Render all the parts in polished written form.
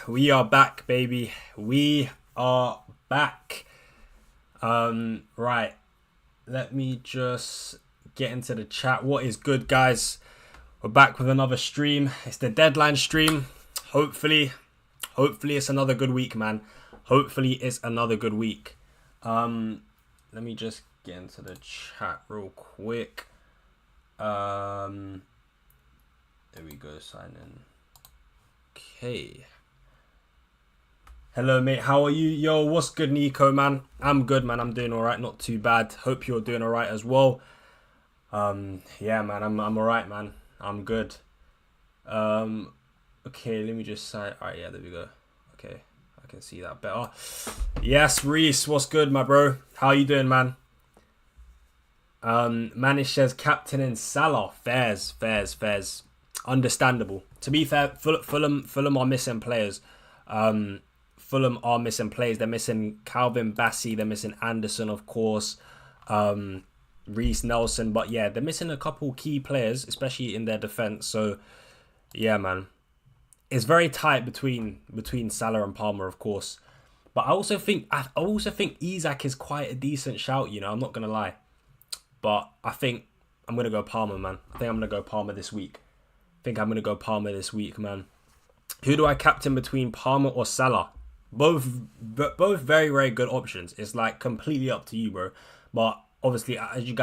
We are back, baby. We are back. Right. Let me just get into the chat. What is good, guys? We're back with another stream. It's the deadline stream. Hopefully it's another good week, man. Hopefully it's another good week. Let me just get into the chat real quick. There we go, sign in. Okay. Hello, mate. How are you? Yo, what's good, Nico, man? I'm good, man. I'm doing all right. Not too bad. Hope you're doing all right as well. Yeah, man. I'm all right, man. I'm good. Okay, let me just sign. All right, yeah, there we go. Okay, I can see that better. Yes, Reese, what's good, my bro? How you doing, man? Manish says captain in Salah. Fairs. Understandable. To be fair, Fulham are missing players. Fulham are missing players. They're missing Calvin Bassey. They're missing Anderson, of course. Reece Nelson. But yeah, they're missing a couple key players, especially in their defense. So yeah, man, it's very tight between Salah and Palmer, of course. But I also think Isak is quite a decent shout. You know, I'm not gonna lie. But I think I'm gonna go Palmer, man. I think I'm gonna go Palmer this week. Man. Who do I captain between Palmer or Salah? Both very, very good options. It's like completely up to you, bro. But obviously, as you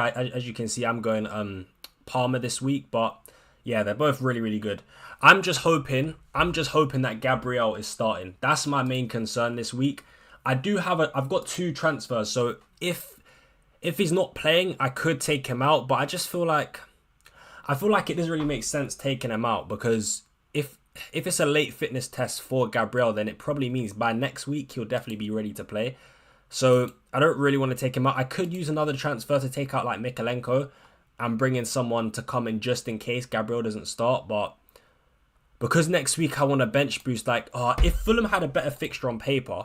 can see, I'm going Palmer this week. But yeah, they're both really, really good. I'm just hoping that Gabriel is starting. That's my main concern this week. I've got 2 transfers, so if he's not playing, I could take him out. But I feel like it doesn't really make sense taking him out, because if it's a late fitness test for Gabriel, then it probably means by next week he'll definitely be ready to play. So I don't really want to take him out. I could use another transfer to take out like Mikalenko and bring in someone to come in just in case Gabriel doesn't start. But because next week I want a bench boost, if Fulham had a better fixture on paper,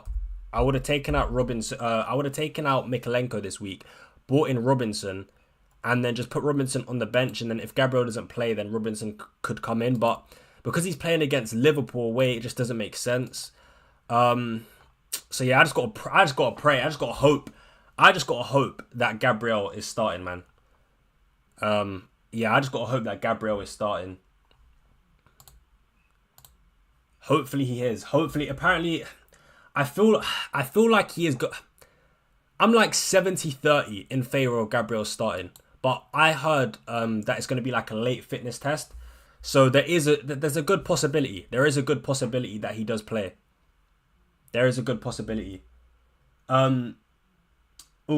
I would have taken out Robinson. I would have taken out Mikalenko this week, brought in Robinson, and then just put Robinson on the bench. And then if Gabriel doesn't play, then Robinson could come in. But because he's playing against Liverpool away, it just doesn't make sense. So yeah, I just gotta pray. I just gotta hope that Gabriel is starting, man. Yeah, I just gotta hope that Gabriel is starting. Hopefully he is. Apparently, I feel like he has got. I'm like 70-30 in favour of Gabriel starting, but I heard that it's going to be like a late fitness test, so there's a good possibility. There is a good possibility that he does play. There is a good possibility. All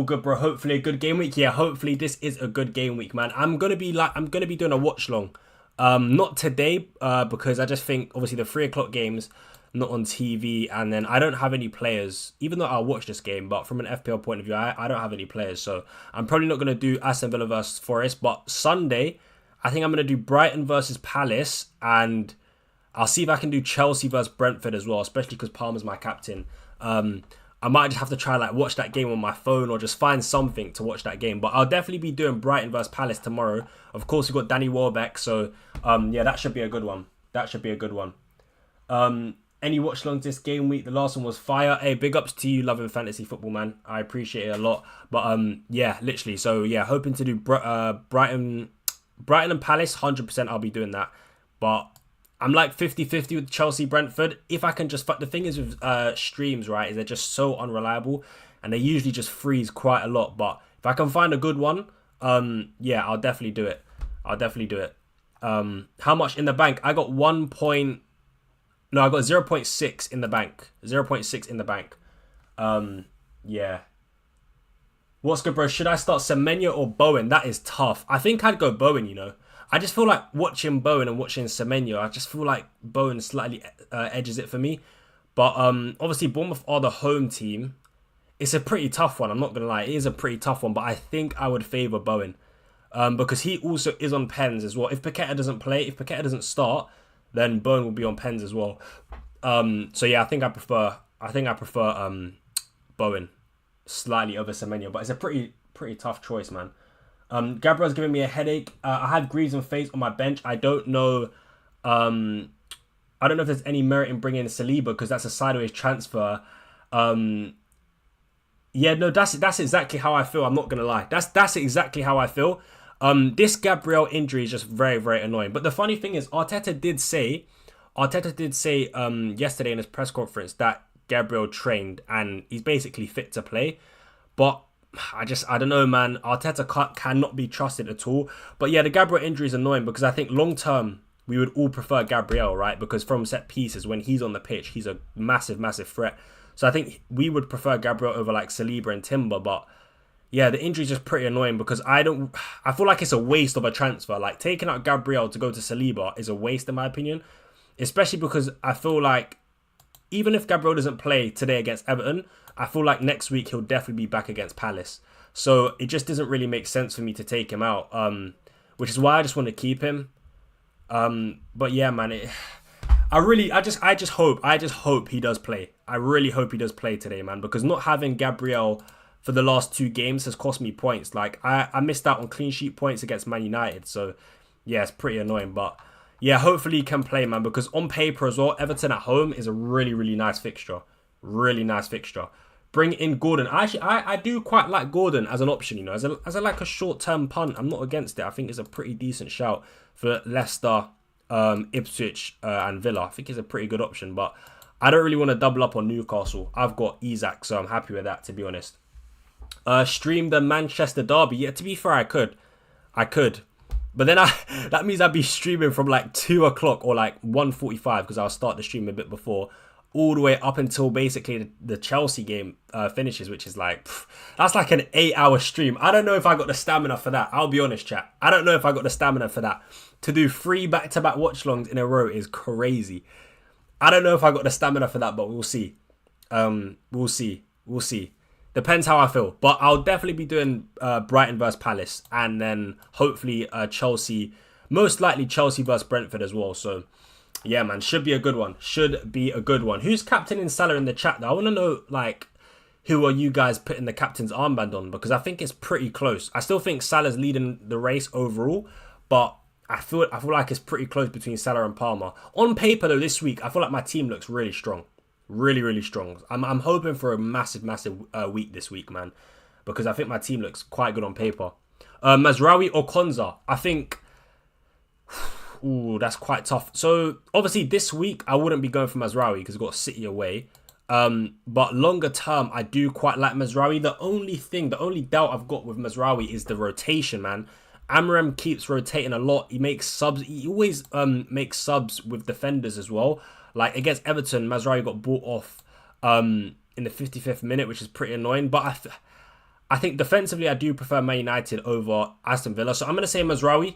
good, bro. Hopefully a good game week. Yeah, hopefully this is a good game week, man. I'm gonna be doing a watch long. Not today, because I just think obviously the 3 o'clock games not on TV, and then I don't have any players, even though I'll watch this game, but from an FPL point of view, I don't have any players, so I'm probably not going to do Aston Villa versus Forest. But Sunday, I think I'm going to do Brighton versus Palace, and I'll see if I can do Chelsea versus Brentford as well, especially because Palmer's my captain. I might just have to try watch that game on my phone, or just find something to watch that game. But I'll definitely be doing Brighton versus Palace tomorrow. Of course, we've got Danny Welbeck, so yeah, that should be a good one. Any watch longs this game week? The last one was fire. Hey, big ups to you loving fantasy football, man. I appreciate it a lot. But yeah, literally. So yeah, hoping to do Brighton and Palace. 100% I'll be doing that. But I'm like 50-50 with Chelsea Brentford. If I can just... The thing is with streams, right, is they're just so unreliable, and they usually just freeze quite a lot. But if I can find a good one, yeah, I'll definitely do it. How much in the bank? I got 0.6 in the bank. 0.6 in the bank. Yeah. What's good, bro? Should I start Semenyo or Bowen? That is tough. I think I'd go Bowen, you know. I just feel like watching Bowen and watching Semenyo, I just feel like Bowen slightly edges it for me. But obviously, Bournemouth are the home team. It's a pretty tough one. I'm not going to lie. It is a pretty tough one. But I think I would favour Bowen. Because he also is on pens as well. If Paqueta doesn't play, if Paqueta doesn't start, then Bowen will be on pens as well. So yeah, I think I prefer Bowen slightly over Semenyo, but it's a pretty tough choice, man. Gabriel's giving me a headache. I have Greaves and Faith on my bench. I don't know I don't know if there's any merit in bringing in Saliba because that's a sideways transfer. Yeah, no, that's exactly how I feel. I'm not gonna lie. That's exactly how I feel. This Gabriel injury is just very, very annoying. But the funny thing is, Arteta did say yesterday in his press conference that Gabriel trained and he's basically fit to play. But I don't know, man. Arteta cannot be trusted at all. But yeah, the Gabriel injury is annoying because I think long term we would all prefer Gabriel, right? Because from set pieces, when he's on the pitch, he's a massive, massive threat. So I think we would prefer Gabriel over like Saliba and Timber. But yeah, the injury is just pretty annoying because I feel like it's a waste of a transfer. Like taking out Gabriel to go to Saliba is a waste in my opinion. Especially because I feel like even if Gabriel doesn't play today against Everton, I feel like next week he'll definitely be back against Palace. So it just doesn't really make sense for me to take him out, which is why I just want to keep him. But yeah, man, I just hope he does play. I really hope he does play today, man, because not having Gabriel for the last 2 games has cost me points. Like I missed out on clean sheet points against Man United. So yeah, it's pretty annoying, but yeah, hopefully he can play, man, because on paper as well, Everton at home is a really, really nice fixture. Really nice fixture. Bring in Gordon. I do quite like Gordon as an option, you know, as a like a short-term punt. I'm not against it. I think it's a pretty decent shout for Leicester, Ipswich, and Villa. I think it's a pretty good option, but I don't really want to double up on Newcastle. I've got Isak, so I'm happy with that, to be honest. Stream the Manchester derby. Yeah, to be fair, I could. But then that means I'd be streaming from like 2 o'clock or like 1:45 because I'll start the stream a bit before, all the way up until basically the Chelsea game finishes, which is like, that's like an 8-hour stream. I don't know if I got the stamina for that. I'll be honest, chat. I don't know if I got the stamina for that. To do 3 back-to-back watch-longs in a row is crazy. I don't know if I got the stamina for that, but we'll see. We'll see. Depends how I feel. But I'll definitely be doing Brighton versus Palace. And then hopefully Chelsea. Most likely Chelsea versus Brentford as well. So yeah, man. Should be a good one. Who's captaining Salah in the chat though? I want to know, like, who are you guys putting the captain's armband on? Because I think it's pretty close. I still think Salah's leading the race overall. But I feel like it's pretty close between Salah and Palmer. On paper though, this week, I feel like my team looks really strong. Really, really strong. I'm hoping for a massive week this week, man, because I think my team looks quite good on paper. Mazraoui or Konza? I think, that's quite tough. So obviously this week I wouldn't be going for Mazraoui because I've got City away. But longer term, I do quite like Mazraoui. The only doubt I've got with Mazraoui is the rotation, man. Amram keeps rotating a lot. He makes subs. He always makes subs with defenders as well. Like against Everton, Mazraoui got bought off in the 55th minute, which is pretty annoying. But I think defensively, I do prefer Man United over Aston Villa. So I'm going to say Mazraoui.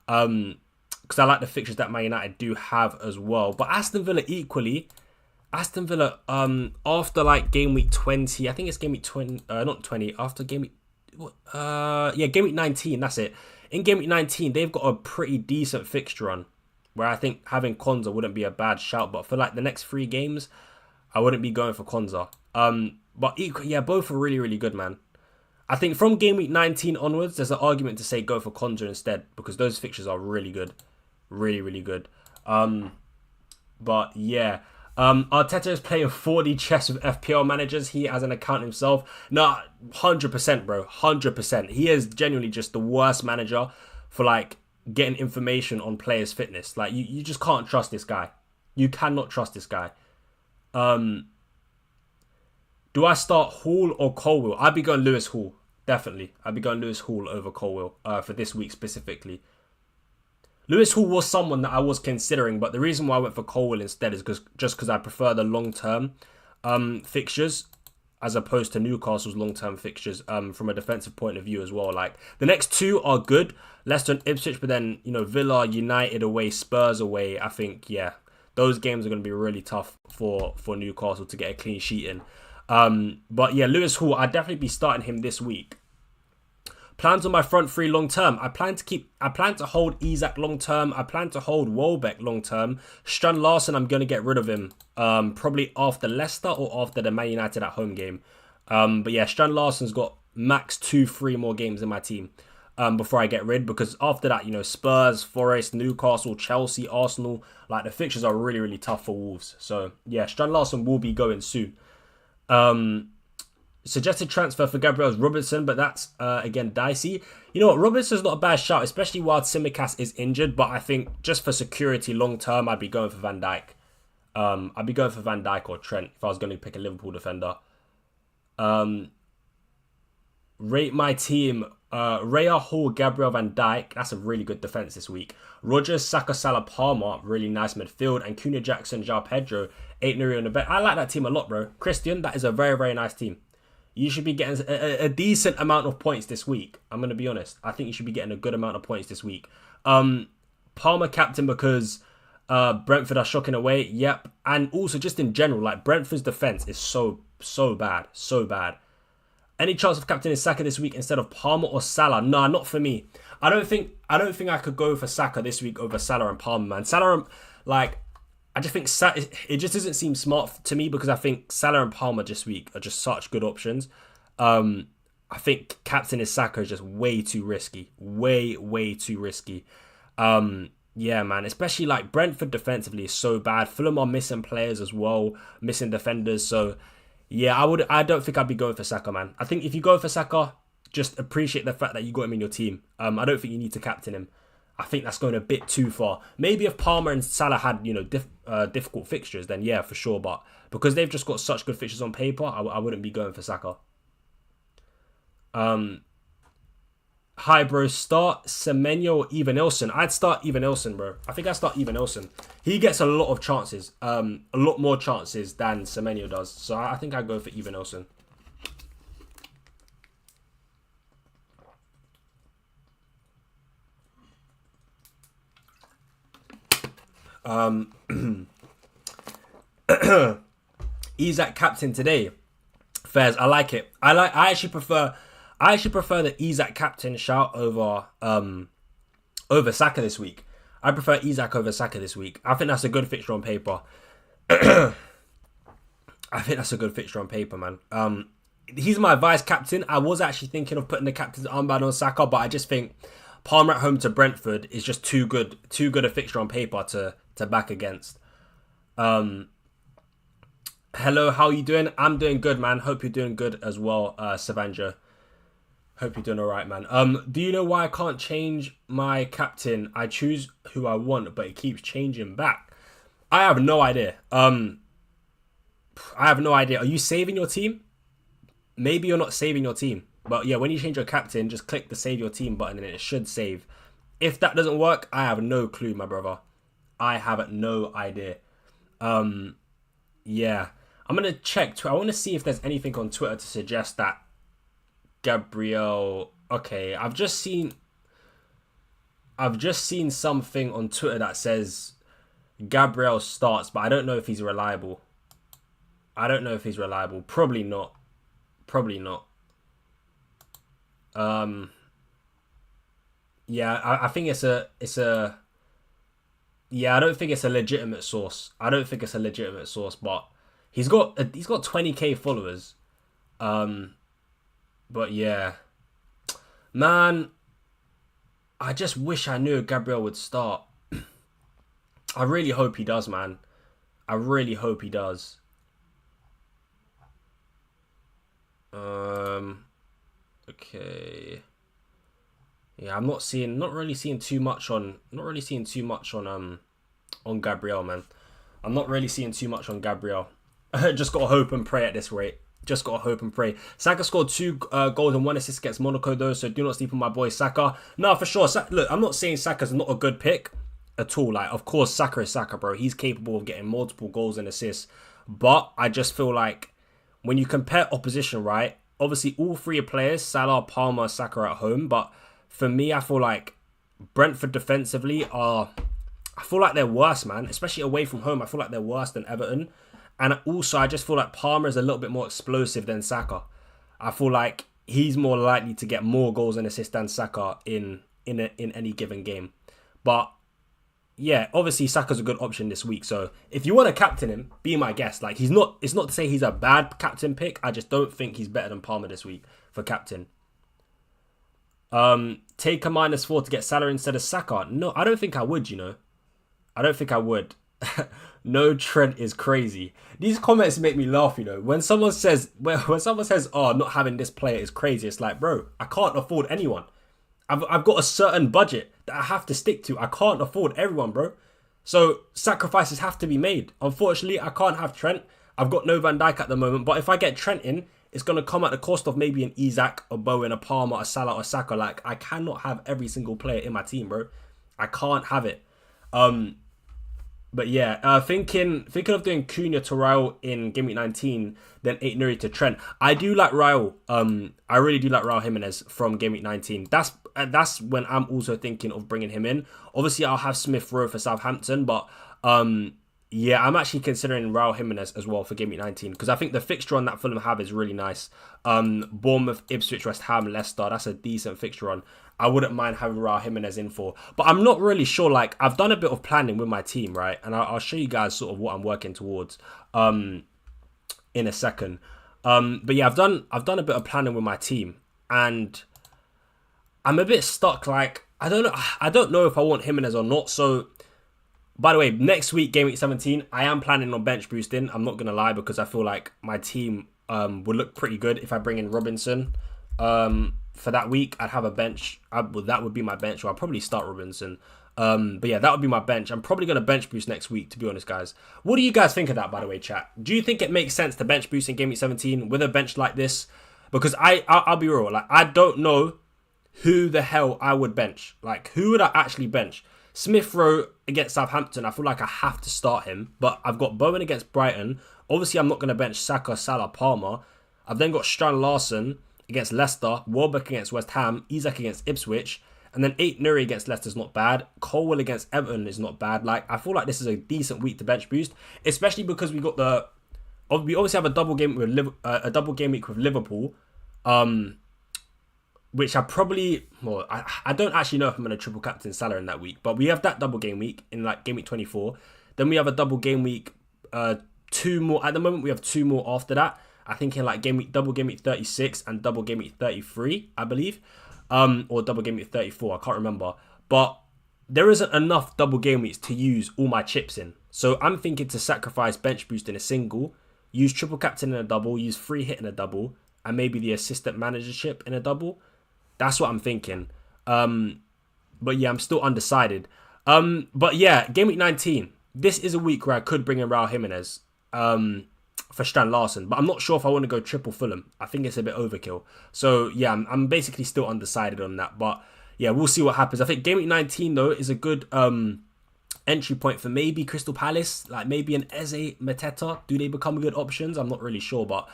Because I like the fixtures that Man United do have as well. But Aston Villa equally. After like game week 20, I think it's game week 20, not 20, after game week, game week 19, that's it. In game week 19, they've got a pretty decent fixture run, where I think having Konza wouldn't be a bad shout. But for like the next 3 games, I wouldn't be going for Konza. But equally, both are really, really good, man. I think from game week 19 onwards, there's an argument to say go for Konza instead, because those fixtures are really good. Really, really good. But yeah. Arteta is playing 4D chess with FPL managers. He has an account himself. No, 100%, bro. 100%. He is genuinely just the worst manager for like getting information on players' fitness. Like you just can't trust this guy. You cannot trust this guy. Do I start Hall or Colwill? I'd be going Lewis Hall. Definitely. I'd be going Lewis Hall over Colwill for this week specifically. Lewis Hall was someone that I was considering, but the reason why I went for Colwill instead is because I prefer the long-term fixtures as opposed to Newcastle's long-term fixtures from a defensive point of view as well. Like the next 2 are good, Leicester and Ipswich, but then Villa, United away, Spurs away. I think those games are going to be really tough for Newcastle to get a clean sheet in. But yeah, Lewis Hall, I'd definitely be starting him this week. Plans on my front 3 long term. I plan to hold Isak long term. I plan to hold Welbeck long term. Strand Larsen, I'm going to get rid of him. Probably after Leicester or after the Man United at home game. But yeah, Strand Larsen's got max 2-3 more games in my team. before I get rid, because after that, you know, Spurs, Forest, Newcastle, Chelsea, Arsenal, like the fixtures are really, really tough for Wolves. So yeah, Strand Larson will be going soon. Suggested transfer for Gabriel is Robertson, but that's again dicey. You know what, Robertson's not a bad shout, especially while Tsimikas is injured, but I think just for security long term, I'd be going for Van Dijk. I'd be going for Van Dijk or Trent if I was going to pick a Liverpool defender. Rate my team. Raya, Hall, Gabriel, Van Dijk. That's a really good defense this week. Rogers, Saka, Salah, Palmer. Really nice midfield. And Cunha, Jackson, João Pedro. 8 Nuri on the bet. I like that team a lot, bro. Christian, that is a very, very nice team. You should be getting a decent amount of points this week. I'm going to be honest. I think you should be getting a good amount of points this week. Palmer captain because Brentford are shocking away. Yep. And also just in general, like Brentford's defense is so bad. So bad. Any chance of captaining Saka this week instead of Palmer or Salah? Nah, not for me. I don't think I could go for Saka this week over Salah and Palmer, man. Salah, like, I just think it just doesn't seem smart to me because I think Salah and Palmer this week are just such good options. I think captaining Saka is just way too risky. Way too risky. Yeah, man. Especially like Brentford defensively is so bad. Fulham are missing players as well, missing defenders. So yeah, I don't think I'd be going for Saka, man. I think if you go for Saka, just appreciate the fact that you got him in your team. I don't think you need to captain him. I think that's going a bit too far. Maybe if Palmer and Salah had, you know, difficult fixtures, then yeah, for sure. But because they've just got such good fixtures on paper, I wouldn't be going for Saka. Hi, bro. Start Semenyo or Evanilson. I'd start Evanilson, bro. I think I'd start Evanilson. He gets a lot of chances. A lot more chances than Semenyo does. So I think I'd go for Evanilson. Isak captain today. Fairs, I like it. I actually prefer the Isak captain shout over Saka this week. I prefer Isak over Saka this week. I think that's a good fixture on paper. I think that's a good fixture on paper, man. He's my vice captain. I was actually thinking of putting the captain's armband on Saka, but I just think Palmer at home to Brentford is just too good a fixture on paper to back against. Hello, how are you doing? I'm doing good, man. Hope you're doing good as well, Savanja. Hope you're doing all right, man. Do you know why I can't change my captain? I choose who I want, but it keeps changing back. I have no idea. I have no idea. Are you saving your team? Maybe you're not saving your team. But yeah, when you change your captain, just click the save your team button and it should save. If that doesn't work, I have no clue, my brother. I have no idea. Yeah. I'm going to check. I want to see if there's anything on Twitter to suggest that Gabriel. Okay, I've just seen something on Twitter that says Gabriel starts, but I don't know if he's reliable. Probably not. Yeah, I think it's a yeah, I don't think it's a legitimate source. But he's got 20k followers. But yeah, man, I just wish I knew Gabriel would start. I really hope he does, man. I really hope he does. Okay. Yeah, I'm not really seeing too much on Gabriel, man. I'm not really seeing too much on Gabriel. Just gotta hope and pray at this rate. Saka scored 2 goals and 1 assist against Monaco, though, so do not sleep on my boy Saka. No, for sure. Look, I'm not saying Saka's not a good pick at all. Like, of course, Saka is Saka, bro. He's capable of getting multiple goals and assists. But I just feel like when you compare opposition, right? Obviously, all 3 players, Salah, Palmer, Saka, are at home. But for me, I feel like Brentford defensively I feel like they're worse, man. Especially away from home. I feel like they're worse than Everton. And also, I just feel like Palmer is a little bit more explosive than Saka. I feel like he's more likely to get more goals and assists than Saka in any given game. But yeah, obviously Saka's a good option this week. So if you want to captain him, be my guest. Like, it's not to say he's a bad captain pick. I just don't think he's better than Palmer this week for captain. Take a -4 to get Salah instead of Saka. No, I don't think I would, you know. I don't think I would. No, Trent is crazy. These comments make me laugh, you know. When someone says, oh, not having this player is crazy, it's like, bro, I can't afford anyone. I've got a certain budget that I have to stick to. I can't afford everyone, bro. So sacrifices have to be made. Unfortunately, I can't have Trent. I've got no Van Dijk at the moment. But if I get Trent in, it's going to come at the cost of maybe an Isak, a Bowen, a Palmer, a Salah, or Saka. Like, I cannot have every single player in my team, bro. I can't have it. But yeah, thinking of doing Cunha to Raul in Game Week 19, then 8 Nuri to Trent. I do like Raul. I really do like Raul Jimenez from Game Week 19. That's when I'm also thinking of bringing him in. Obviously, I'll have Smith Rowe for Southampton, but yeah, I'm actually considering Raul Jimenez as well for Game Week 19 because I think the fixture on that Fulham have is really nice. Bournemouth, Ipswich, West Ham, Leicester. That's a decent fixture on. I wouldn't mind having Raul Jimenez in for. But I'm not really sure. Like, I've done a bit of planning with my team, right? And I'll show you guys sort of what I'm working towards in a second. But yeah, I've done a bit of planning with my team. And I'm a bit stuck. Like, I don't know if I want Jimenez or not. So, by the way, next week, Game Week 17, I am planning on bench boosting. I'm not going to lie because I feel like my team would look pretty good if I bring in Robinson. For that week, I'd have a bench. That would be my bench, or I'll probably start Robinson. But yeah, that would be my bench. I'm probably going to bench boost next week, to be honest, guys. What do you guys think of that, by the way, chat? Do you think it makes sense to bench boost in Game Week 17 with a bench like this? Because I'll be real. Like, I don't know who the hell I would bench. Like, who would I actually bench? Smith Rowe against Southampton, I feel like I have to start him. But I've got Bowen against Brighton. Obviously, I'm not going to bench Saka, Salah, Palmer. I've then got Strand Larson against Leicester, Welbeck against West Ham, Isak against Ipswich, and then 8 Nuri against Leicester is not bad. Colwell against Everton is not bad. Like, I feel like this is a decent week to bench boost, especially because we obviously have a double game week with Liverpool, which I don't actually know if I'm going to triple captain Salah in that week, but we have that double game week in like Game Week 24. Then we have a double game week, 2 more. At the moment, we have 2 more after that. I think in like double game week 36 and double game week 33, I believe. Or double game week 34, I can't remember. But there isn't enough double game weeks to use all my chips in. So I'm thinking to sacrifice bench boost in a single, use triple captain in a double, use free hit in a double, and maybe the assistant managership in a double. That's what I'm thinking. But yeah, I'm still undecided. But yeah, Game Week 19. This is a week where I could bring in Raul Jimenez. For Strand Larson, but I'm not sure if I want to go triple Fulham. I think it's a bit overkill. So yeah, I'm basically still undecided on that. But yeah, we'll see what happens. I think Game Week 19 though is a good entry point for maybe Crystal Palace, like maybe an Eze, Mateta. Do they become good options? I'm not really sure, but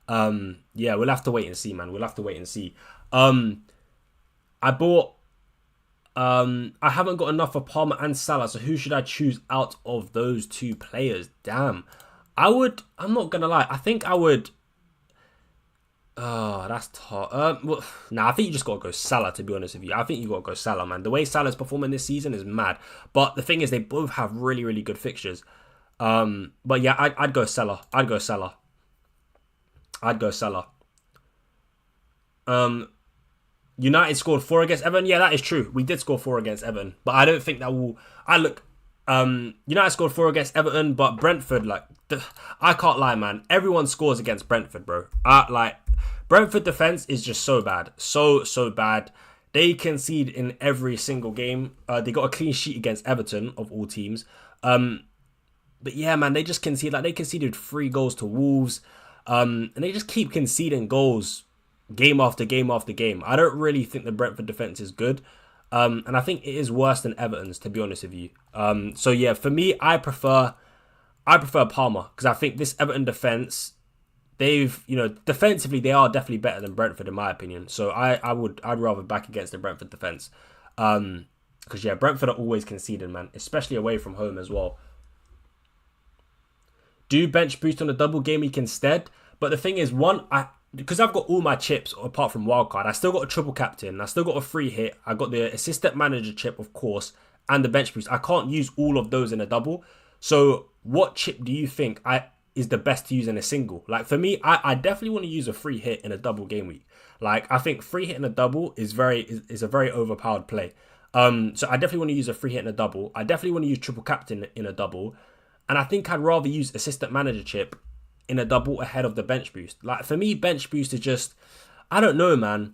yeah, we'll have to wait and see, man. We'll have to wait and see. I haven't got enough for Palmer and Salah, so who should I choose out of those 2 players? Damn. I'm not going to lie. I think I would. Oh, that's tough. I think you just got to go Salah, to be honest with you. I think you got to go Salah, man. The way Salah's performing this season is mad. But the thing is, they both have really, really good fixtures. But yeah, I'd go Salah. United scored 4 against Everton. Yeah, that is true. We did score 4 against Everton. But I don't think that will... United scored 4 against Everton, but Brentford, I can't lie, man. Everyone scores against Brentford, bro. Brentford defense is just so bad. So bad. They concede in every single game. They got a clean sheet against Everton, of all teams. But yeah, man, they just concede. Like, they conceded 3 goals to Wolves. And they just keep conceding goals game after game after game. I don't really think the Brentford defense is good. And I think it is worse than Everton's, to be honest with you. So yeah, for me, I prefer Palmer because I think this Everton defense, defensively they are definitely better than Brentford in my opinion. So I'd rather back against the Brentford defense. Because yeah, Brentford are always conceding, man, especially away from home as well. Do bench boost on a double game week instead, but the thing is, because I've got all my chips apart from wildcard, I still got a triple captain, I still got a free hit, I got the assistant manager chip, of course, and the bench boost. I can't use all of those in a double. So what chip do you think is the best to use in a single. Like for me, I definitely want to use a free hit in a double game week. Like I think free hit in a double is a very overpowered play. So I definitely want to use a free hit in a double. I definitely want to use triple captain in a double. And I think I'd rather use assistant manager chip in a double ahead of the bench boost. Like for me, bench boost is just, I don't know, man.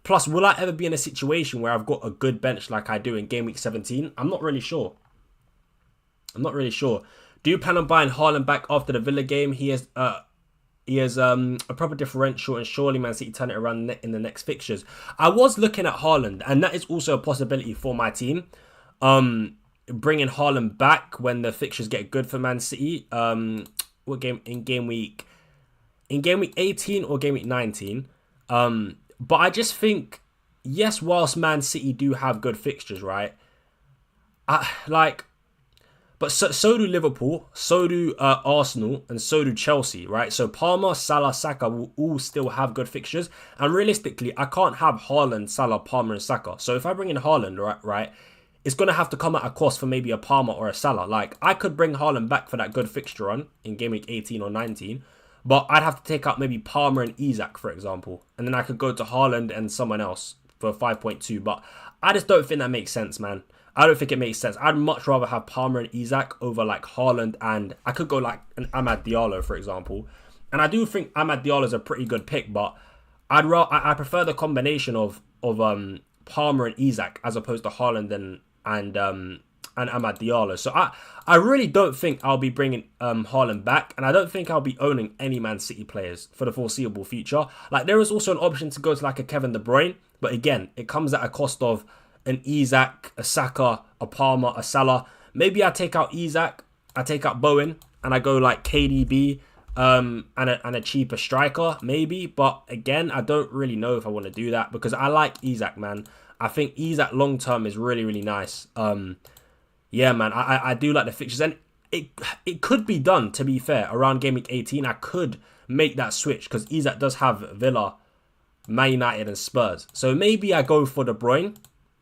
Plus, will I ever be in a situation where I've got a good bench like I do in game week 17? I'm not really sure. Do you plan on buying Haaland back after the Villa game? He has a proper differential, and surely Man City turn it around in the next fixtures. I was looking at Haaland, and that is also a possibility for my team. Bringing Haaland back when the fixtures get good for Man City. What game in game week 18 or game week 19? But I just think, yes, whilst Man City do have good fixtures, right? But so do Liverpool, so do Arsenal, and so do Chelsea, right? So Palmer, Salah, Saka will all still have good fixtures. And realistically, I can't have Haaland, Salah, Palmer, and Saka. So if I bring in Haaland, right, it's going to have to come at a cost for maybe a Palmer or a Salah. Like, I could bring Haaland back for that good fixture run in game week 18 or 19. But I'd have to take out maybe Palmer and Isak, for example. And then I could go to Haaland and someone else for 5.2. But I just don't think that makes sense, man. I don't think it makes sense. I'd much rather have Palmer and Isak over like Haaland, and I could go like an Amad Diallo, for example. And I do think Amad Diallo is a pretty good pick, but I prefer the combination of Palmer and Isak as opposed to Haaland and Amad Diallo. So I really don't think I'll be bringing Haaland back, and I don't think I'll be owning any Man City players for the foreseeable future. Like there is also an option to go to like a Kevin De Bruyne, but again, it comes at a cost of an Isak, a Saka, a Palmer, a Salah. Maybe I take out Isak, I take out Bowen, and I go like KDB and a cheaper striker, maybe. But again, I don't really know if I want to do that because I like Isak, man. I think Isak long term is really, really nice. Yeah, man, I do like the fixtures, and it could be done, to be fair, around game week 18. I could make that switch because Isak does have Villa, Man United, and Spurs. So maybe I go for De Bruyne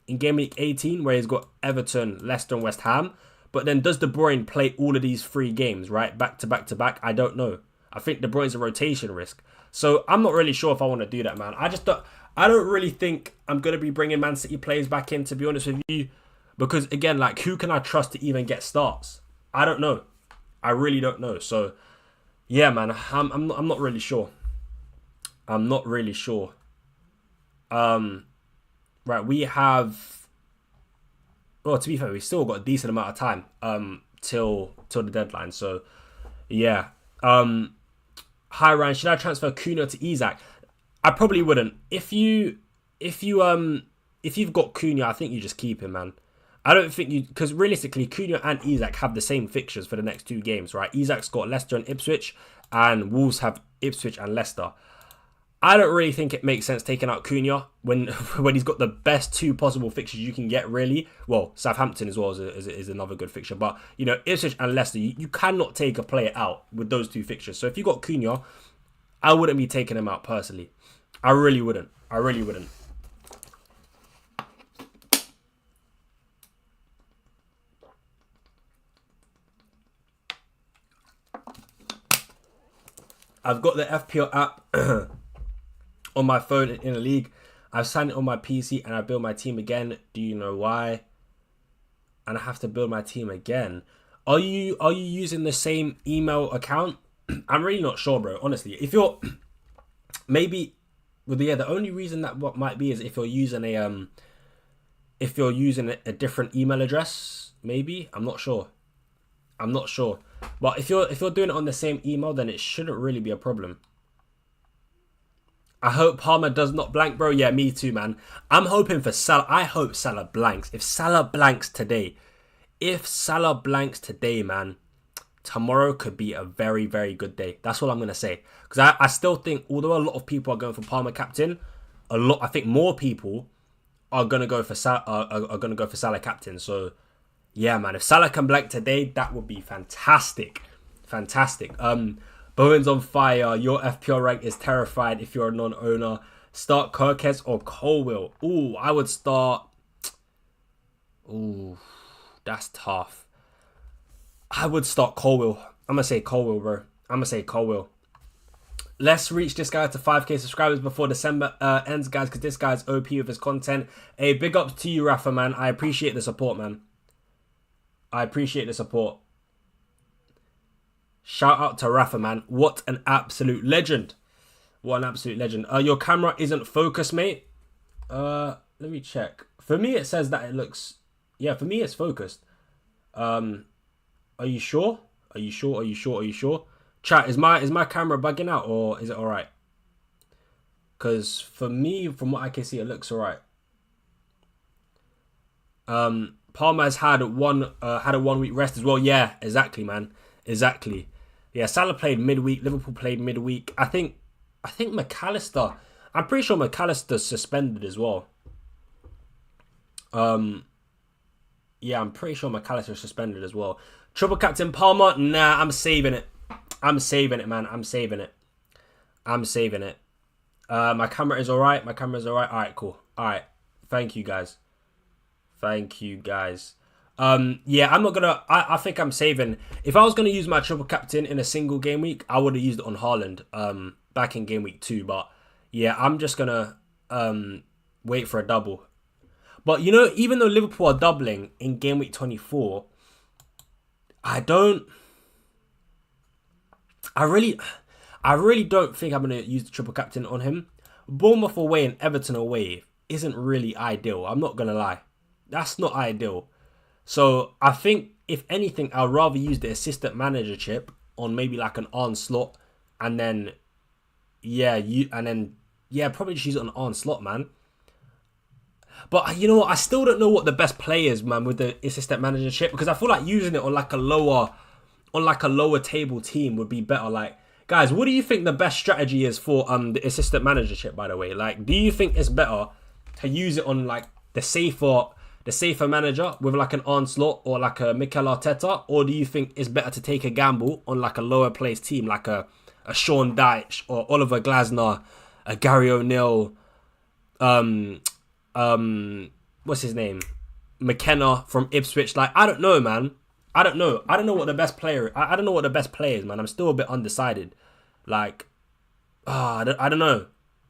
in game week 18, where he's got Everton, Leicester, and West Ham. But then does De Bruyne play all of these 3 games, right? Back to back to back? I don't know. I think De Bruyne's a rotation risk. So I'm not really sure if I want to do that, man. I don't really think I'm going to be bringing Man City players back in, to be honest with you. Because, again, like, who can I trust to even get starts? I don't know. I really don't know. So, yeah, man, I'm not really sure. I'm not really sure. Right, we have... Well, to be fair, we've still got a decent amount of time till the deadline. So, yeah. Hi, Ryan. Should I transfer Cunha to Isak? I probably wouldn't. If you've got Cunha, I think you just keep him, man. I don't think you... Because realistically, Cunha and Isak have the same fixtures for the next 2 games, right? Isak's got Leicester and Ipswich, and Wolves have Ipswich and Leicester. I don't really think it makes sense taking out Cunha when he's got the best 2 possible fixtures you can get, really. Well, Southampton as well is another good fixture. But, you know, Ipswich and Leicester, you cannot take a player out with those 2 fixtures. So if you got Cunha, I wouldn't be taking him out personally. I really wouldn't. I've got the FPL app on my phone in a league. I've signed it on my PC and I build my team again. Do you know why? And I have to build my team again. Are you using the same email account? I'm really not sure, bro. Honestly, if you're maybe, well, yeah, the only reason that what might be is if you're using a different email address. Maybe, I'm not sure. But if you're doing it on the same email, then it shouldn't really be a problem. I hope Palmer does not blank, bro. Yeah, me too, man. I'm hoping for Salah. I hope Salah blanks. If Salah blanks today, man, tomorrow could be a very, very good day. That's what I'm going to say. Because I still think, although a lot of people are going for Palmer captain, I think more people are going to go for Salah captain. So, yeah, man, if Salah can blank today, that would be fantastic. Bowen's on fire. Your FPL rank is terrified if you're a non-owner. Start Kirkes or Colwill. Ooh, I would start... Ooh, that's tough. I would start Colwill. I'm gonna say Colwill, bro. I'm gonna say Colwill. Let's reach this guy to 5k subscribers before December ends, guys, because this guy's OP with his content. Hey, big ups to you, Rafa, man. I appreciate the support, man. I appreciate the support. Shout out to Rafa, man. What an absolute legend. What an absolute legend. Your camera isn't focused, mate. Let me check. For me, it says that it looks... Yeah, for me, it's focused. Are you sure? Are you sure? Are you sure? Are you sure? Chat, is my camera bugging out or is it alright? Because for me, from what I can see, it looks alright. Palmer has had a 1 week rest as well. Yeah, exactly, man. Exactly. Yeah, Salah played midweek. Liverpool played midweek. I think McAllister. I'm pretty sure McAllister's suspended as well. Yeah, I'm pretty sure McAllister's suspended as well. Triple captain Palmer. Nah, I'm saving it. I'm saving it, man. I'm saving it. I'm saving it. My camera is alright. My camera is alright. Alright, cool. Alright. Thank you, guys. Thank you, guys. Yeah, I'm not gonna... I think I'm saving... If I was gonna use my triple captain in a single game week, I would have used it on Haaland back in game week 2. But yeah, I'm just gonna wait for a double. But, you know, even though Liverpool are doubling in game week 24, I really don't think I'm going to use the triple captain on him. Bournemouth away and Everton away isn't really ideal. I'm not going to lie. That's not ideal. So I think, if anything, I'd rather use the assistant manager chip on maybe like an Onslaught. And then, probably just use it on Onslaught, man. But you know what? I still don't know what the best play is, man, with the assistant manager chip. Because I feel like using it on like a lower table team would be better. Like, guys, what do you think the best strategy is for the assistant manager chip, by the way? Like, do you think it's better to use it on like the safer manager with like an Onslaught or like a Mikel Arteta? Or do you think it's better to take a gamble on like a lower placed team, like a Sean Dyche or Oliver Glasner, a Gary O'Neill, what's his name? McKenna from Ipswich? Like, I don't know, man. I don't know what the best player... I don't know what the best player is, man. I'm still a bit undecided. Like, I don't know.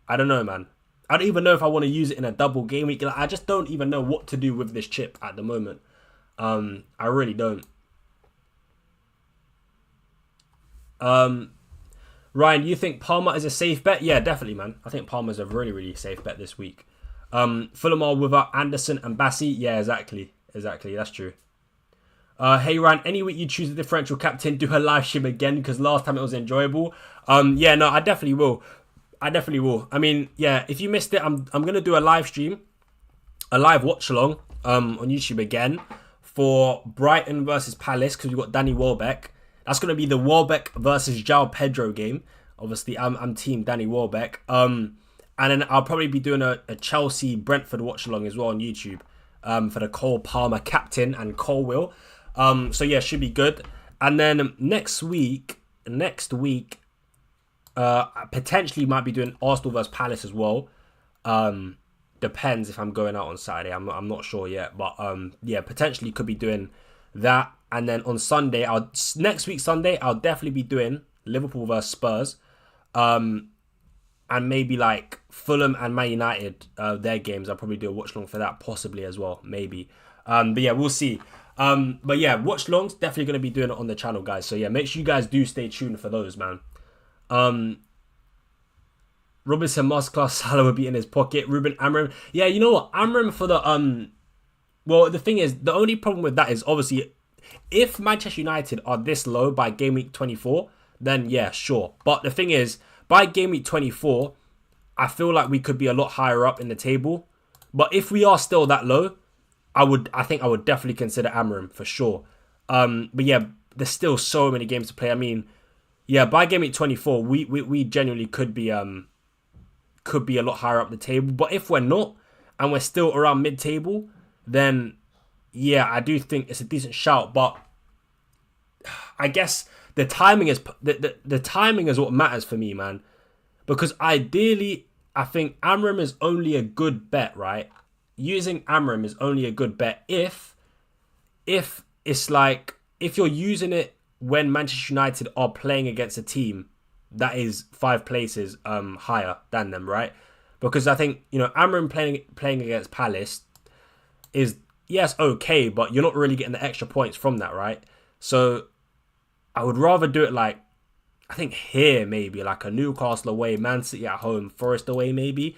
I don't know, man. I don't even know if I want to use it in a double game week. Like, I just don't even know what to do with this chip at the moment. I really don't. Ryan, you think Palmer is a safe bet? Yeah, definitely, man. I think Palmer's a really, really safe bet this week. Fulham are without Anderson and Bassi. Yeah, exactly. Exactly, that's true. Hey, Ryan, any week you choose a differential captain, do a live stream again, because last time it was enjoyable. Yeah, no, I definitely will. I mean, yeah, if you missed it, I'm going to do a live stream, a live watch along on YouTube again for Brighton versus Palace, because we've got Danny Welbeck. That's going to be the Welbeck versus João Pedro game. Obviously, I'm team Danny Welbeck. And then I'll probably be doing a Chelsea Brentford watch along as well on YouTube for the Cole Palmer captain and Colwill. So yeah, should be good. And then next week, I potentially might be doing Arsenal versus Palace as well. Depends if I'm going out on Saturday. I'm not sure yet, but yeah, potentially could be doing that. And then on Sunday, next week Sunday, I'll definitely be doing Liverpool versus Spurs. And maybe like Fulham and Man United, their games. I'll probably do a watch long for that, possibly as well, maybe. But yeah, we'll see. But yeah, watch longs, definitely going to be doing it on the channel, guys. So yeah, make sure you guys do stay tuned for those, man. Robinson Masterclass, Salah would be in his pocket. Ruben Amorim. Yeah, you know what? Amorim for the... Well, the thing is, the only problem with that is obviously, if Manchester United are this low by game week 24, then yeah, sure. But the thing is, by game week 24, I feel like we could be a lot higher up in the table. But if we are still that low, I think I would definitely consider Amorim for sure. But yeah, there's still so many games to play. I mean, yeah, by game week 24, we genuinely could be a lot higher up the table. But if we're not, and we're still around mid-table, then yeah, I do think it's a decent shout. But I guess the timing is the timing is what matters for me, man. Because ideally, I think Amorim is only a good bet, right? Using Amorim is only a good bet if it's like if you're using it when Manchester United are playing against a team that is 5 places higher than them, right? Because I think, Amram playing against Palace is, yes, okay, but you're not really getting the extra points from that, right? So I would rather do it like, I think here maybe, like a Newcastle away, Man City at home, Forest away maybe.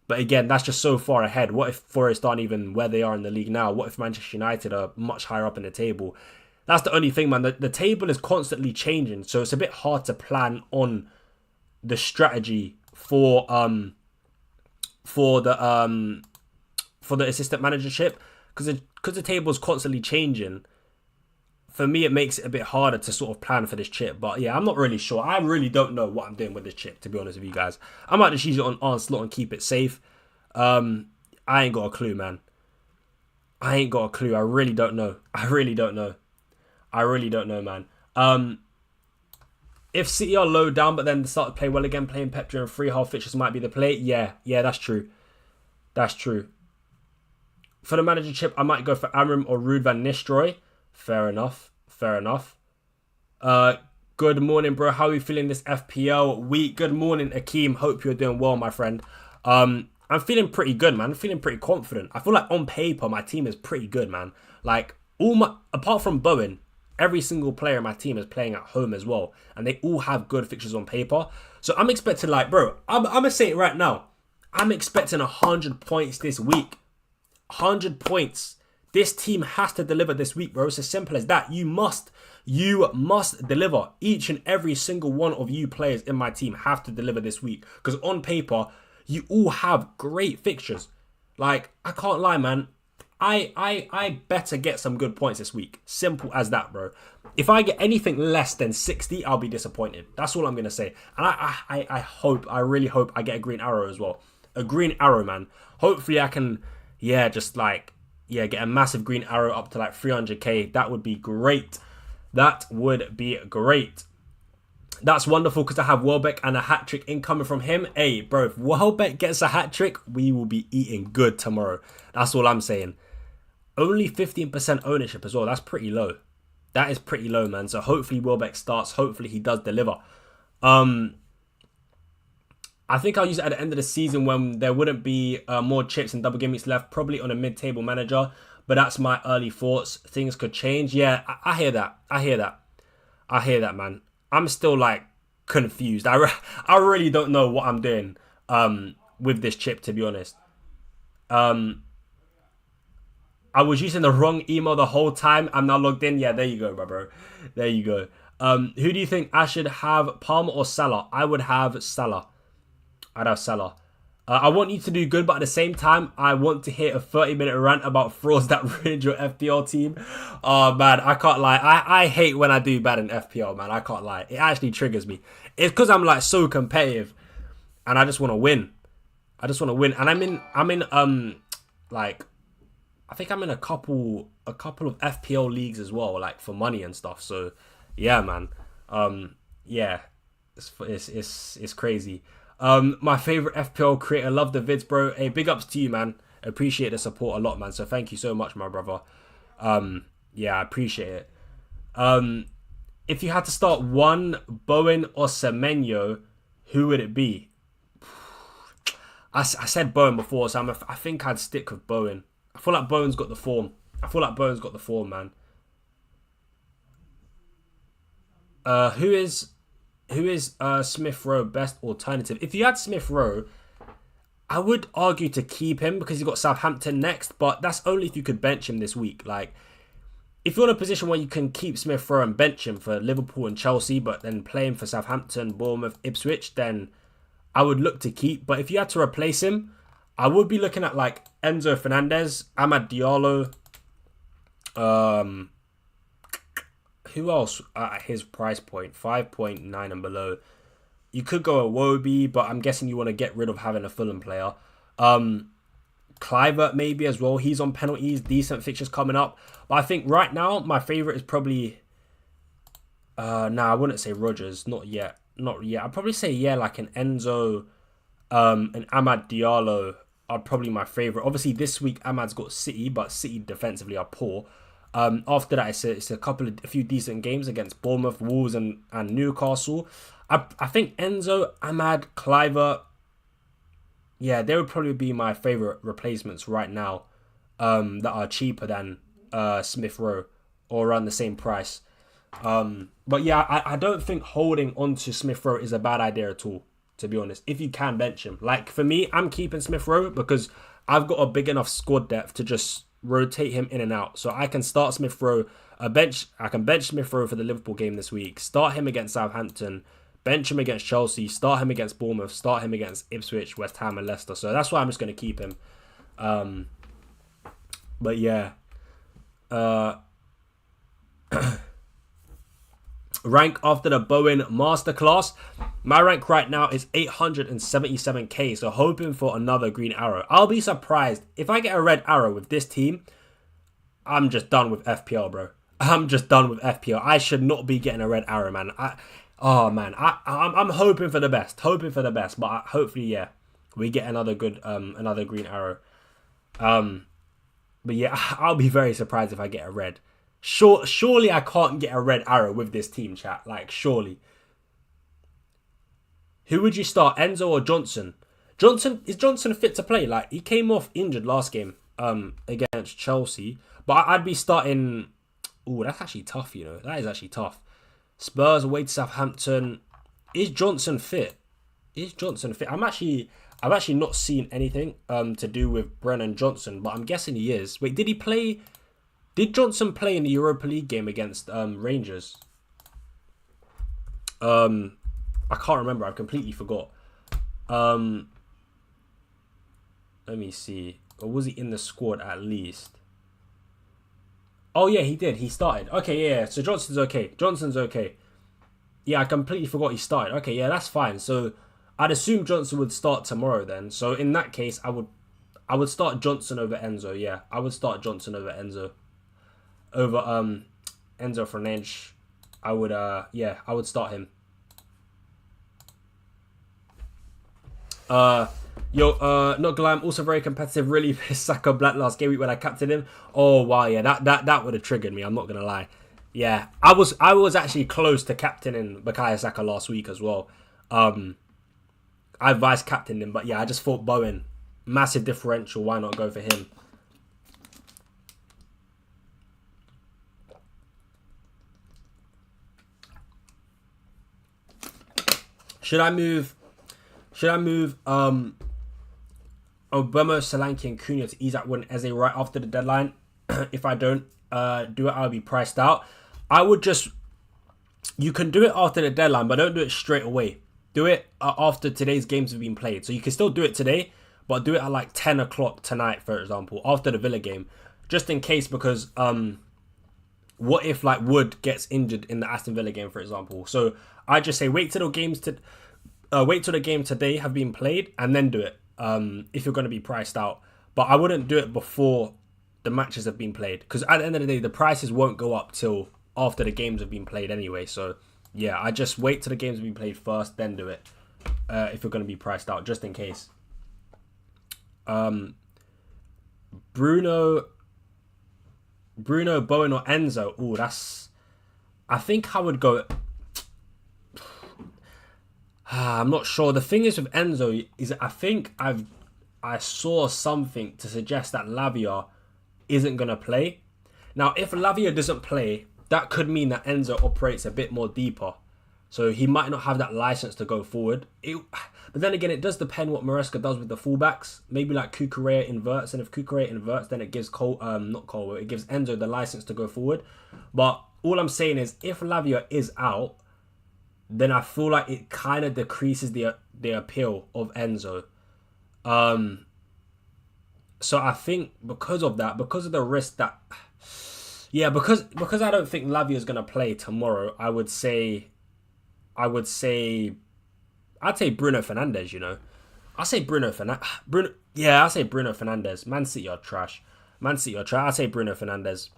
But again, that's just so far ahead. What if Forest aren't even where they are in the league now? What if Manchester United are much higher up in the table? That's the only thing, man. The table is constantly changing, so it's a bit hard to plan on the strategy for the assistant managership because the table is constantly changing. For me, it makes it a bit harder to sort of plan for this chip. But yeah, I'm not really sure. I really don't know what I'm doing with this chip, to be honest with you guys. I might just use it on Onslaught and keep it safe. I ain't got a clue, man. I ain't got a clue. I really don't know. I really don't know, man. If City are low down, but then they start to play well again, playing Pep during 3-half fixtures might be the play. Yeah, that's true. That's true. For the manager chip, I might go for Amram or Ruud van Nistelrooy. Fair enough. Good morning, bro. How are you feeling this FPL week? Good morning, Akeem. Hope you're doing well, my friend. I'm feeling pretty good, man. I'm feeling pretty confident. I feel like on paper, my team is pretty good, man. Like, apart from Bowen, every single player in my team is playing at home as well. And they all have good fixtures on paper. So I'm expecting, like, bro, I'm going to say it right now. I'm expecting 100 points this week. 100 points. This team has to deliver this week, bro. It's as simple as that. You must deliver. Each and every single one of you players in my team have to deliver this week. Because on paper, you all have great fixtures. Like, I can't lie, man. I better get some good points this week. Simple as that, bro. If I get anything less than 60, I'll be disappointed. That's all I'm going to say. And I really hope I get a green arrow as well. A green arrow, man. Hopefully I can, get a massive green arrow up to like 300k. That would be great. That's wonderful because I have Welbeck and a hat-trick incoming from him. Hey, bro, if Welbeck gets a hat-trick, we will be eating good tomorrow. That's all I'm saying. Only 15% ownership as well. That's pretty low. That is pretty low, man. So hopefully Welbeck starts. Hopefully he does deliver. I think I'll use it at the end of the season when there wouldn't be more chips and double gimmicks left, probably on a mid-table manager. But that's my early thoughts. Things could change. Yeah, I hear that. I hear that, man. I'm still, like, confused. I really don't know what I'm doing with this chip, to be honest. I was using the wrong email the whole time. I'm now logged in. Yeah, there you go, bro. There you go. Who do you think I should have, Palmer or Salah? I would have Salah. I'd have Salah. I want you to do good, but at the same time, I want to hear a 30-minute rant about frauds that ruined your FPL team. Oh, man, I can't lie. I hate when I do bad in FPL, man. I can't lie. It actually triggers me. It's because I'm, like, so competitive, and I just want to win. And I'm in like, I think I'm in a couple of FPL leagues as well, like, for money and stuff. So, yeah, man. Yeah, it's crazy. My favorite FPL creator, love the vids, bro. Hey, big ups to you, man. Appreciate the support a lot, man. So thank you so much, my brother. Yeah, I appreciate it. If you had to start one, Bowen or Semenyo, who would it be? I said Bowen before, so I think I'd stick with Bowen. I feel like Bowen's got the form. Man. Who is Smith Rowe best alternative? If you had Smith Rowe, I would argue to keep him because he's got Southampton next, but that's only if you could bench him this week. Like, if you're in a position where you can keep Smith Rowe and bench him for Liverpool and Chelsea, but then play him for Southampton, Bournemouth, Ipswich, then I would look to keep. But if you had to replace him, I would be looking at like Enzo Fernandez, Amad Diallo, who else at his price point, 5.9 and below? You could go a Wobie, but I'm guessing you want to get rid of having a Fulham player. Clivert maybe as well. He's on penalties, decent fixtures coming up. But I think right now, my favourite is probably... I wouldn't say Rodgers. Not yet. I'd probably say, like an Enzo and Amad Diallo are probably my favourite. Obviously, this week, Amad's got City, but City defensively are poor. After that, it's a few decent games against Bournemouth, Wolves, and Newcastle. I think Enzo, Ahmad, Cliver, yeah, they would probably be my favorite replacements right now. That are cheaper than Smith Rowe or around the same price. But yeah, I don't think holding on to Smith Rowe is a bad idea at all, to be honest. If you can bench him. Like for me, I'm keeping Smith Rowe because I've got a big enough squad depth to just rotate him in and out. So I can start Smith Rowe, I can bench Smith Rowe for the Liverpool game this week, start him against Southampton, bench him against Chelsea, start him against Bournemouth, start him against Ipswich, West Ham and Leicester. So that's why I'm just going to keep him. But yeah. Rank after the Bowen Masterclass. My rank right now is 877k, so hoping for another green arrow. I'll be surprised if I get a red arrow with this team. I'm just done with FPL, bro. I'm just done with FPL. I should not be getting a red arrow, man. I'm hoping for the best, but hopefully, yeah, we get another green arrow. But yeah, I'll be very surprised if I get a red. Surely I can't get a red arrow with this team, chat. Like, surely. Who would you start, Enzo or Johnson? Is Johnson fit to play? Like, he came off injured last game against Chelsea. But I'd be starting... Oh, that's actually tough, you know. That is actually tough. Spurs away to Southampton. Is Johnson fit? I've actually not seen anything to do with Brennan Johnson, but I'm guessing he is. Wait, did he play... Did Johnson play in the Europa League game against Rangers? I can't remember. I completely forgot. Let me see. Or was he in the squad at least? Oh, yeah, he did. He started. Okay, yeah. So Johnson's okay. Yeah, I completely forgot he started. Okay, yeah, that's fine. So I'd assume Johnson would start tomorrow then. So in that case, I would start Johnson over Enzo. Yeah, I would start Johnson over Enzo. Over Enzo Fernandes, I would start him. Not gonna lie, I'm also very competitive. Really pissed Saka black last game week when I captained him. Oh wow, yeah, that would have triggered me. I'm not gonna lie. Yeah, I was actually close to captaining Bukayo Saka last week as well. I vice captained him, but yeah, I just thought Bowen, massive differential. Why not go for him? Should I move Obama, Solanke and Cunha to ease out when Eze right after the deadline? If I don't do it, I'll be priced out. You can do it after the deadline, but don't do it straight away. Do it after today's games have been played. So you can still do it today, but do it at like 10 o'clock tonight, for example, after the Villa game. Just in case, because what if like Wood gets injured in the Aston Villa game, for example? So I just say wait till the game today have been played and then do it. If you're going to be priced out, but I wouldn't do it before the matches have been played, because at the end of the day, the prices won't go up till after the games have been played anyway. So yeah, I just wait till the games have been played first, then do it. If you're going to be priced out, just in case. Bruno, Bowen or Enzo. Oh, I think I would go... I'm not sure. The thing is with Enzo is I think I saw something to suggest that Lavia isn't going to play. Now, if Lavia doesn't play, that could mean that Enzo operates a bit more deeper. So he might not have that license to go forward. But then again, it does depend what Maresca does with the fullbacks. Maybe like Cucurella inverts, and if Cucurella inverts, then it gives it gives Enzo the license to go forward. But all I'm saying is, if Lavia is out, then I feel like it kind of decreases the appeal of Enzo. So I think because of that, because of the risk that... Yeah, because I don't think Lavia is going to play tomorrow, I'd say Bruno Fernandes, you know. I say Bruno Fernandes. I say Bruno Fernandes. Man City are trash. I say Bruno Fernandes.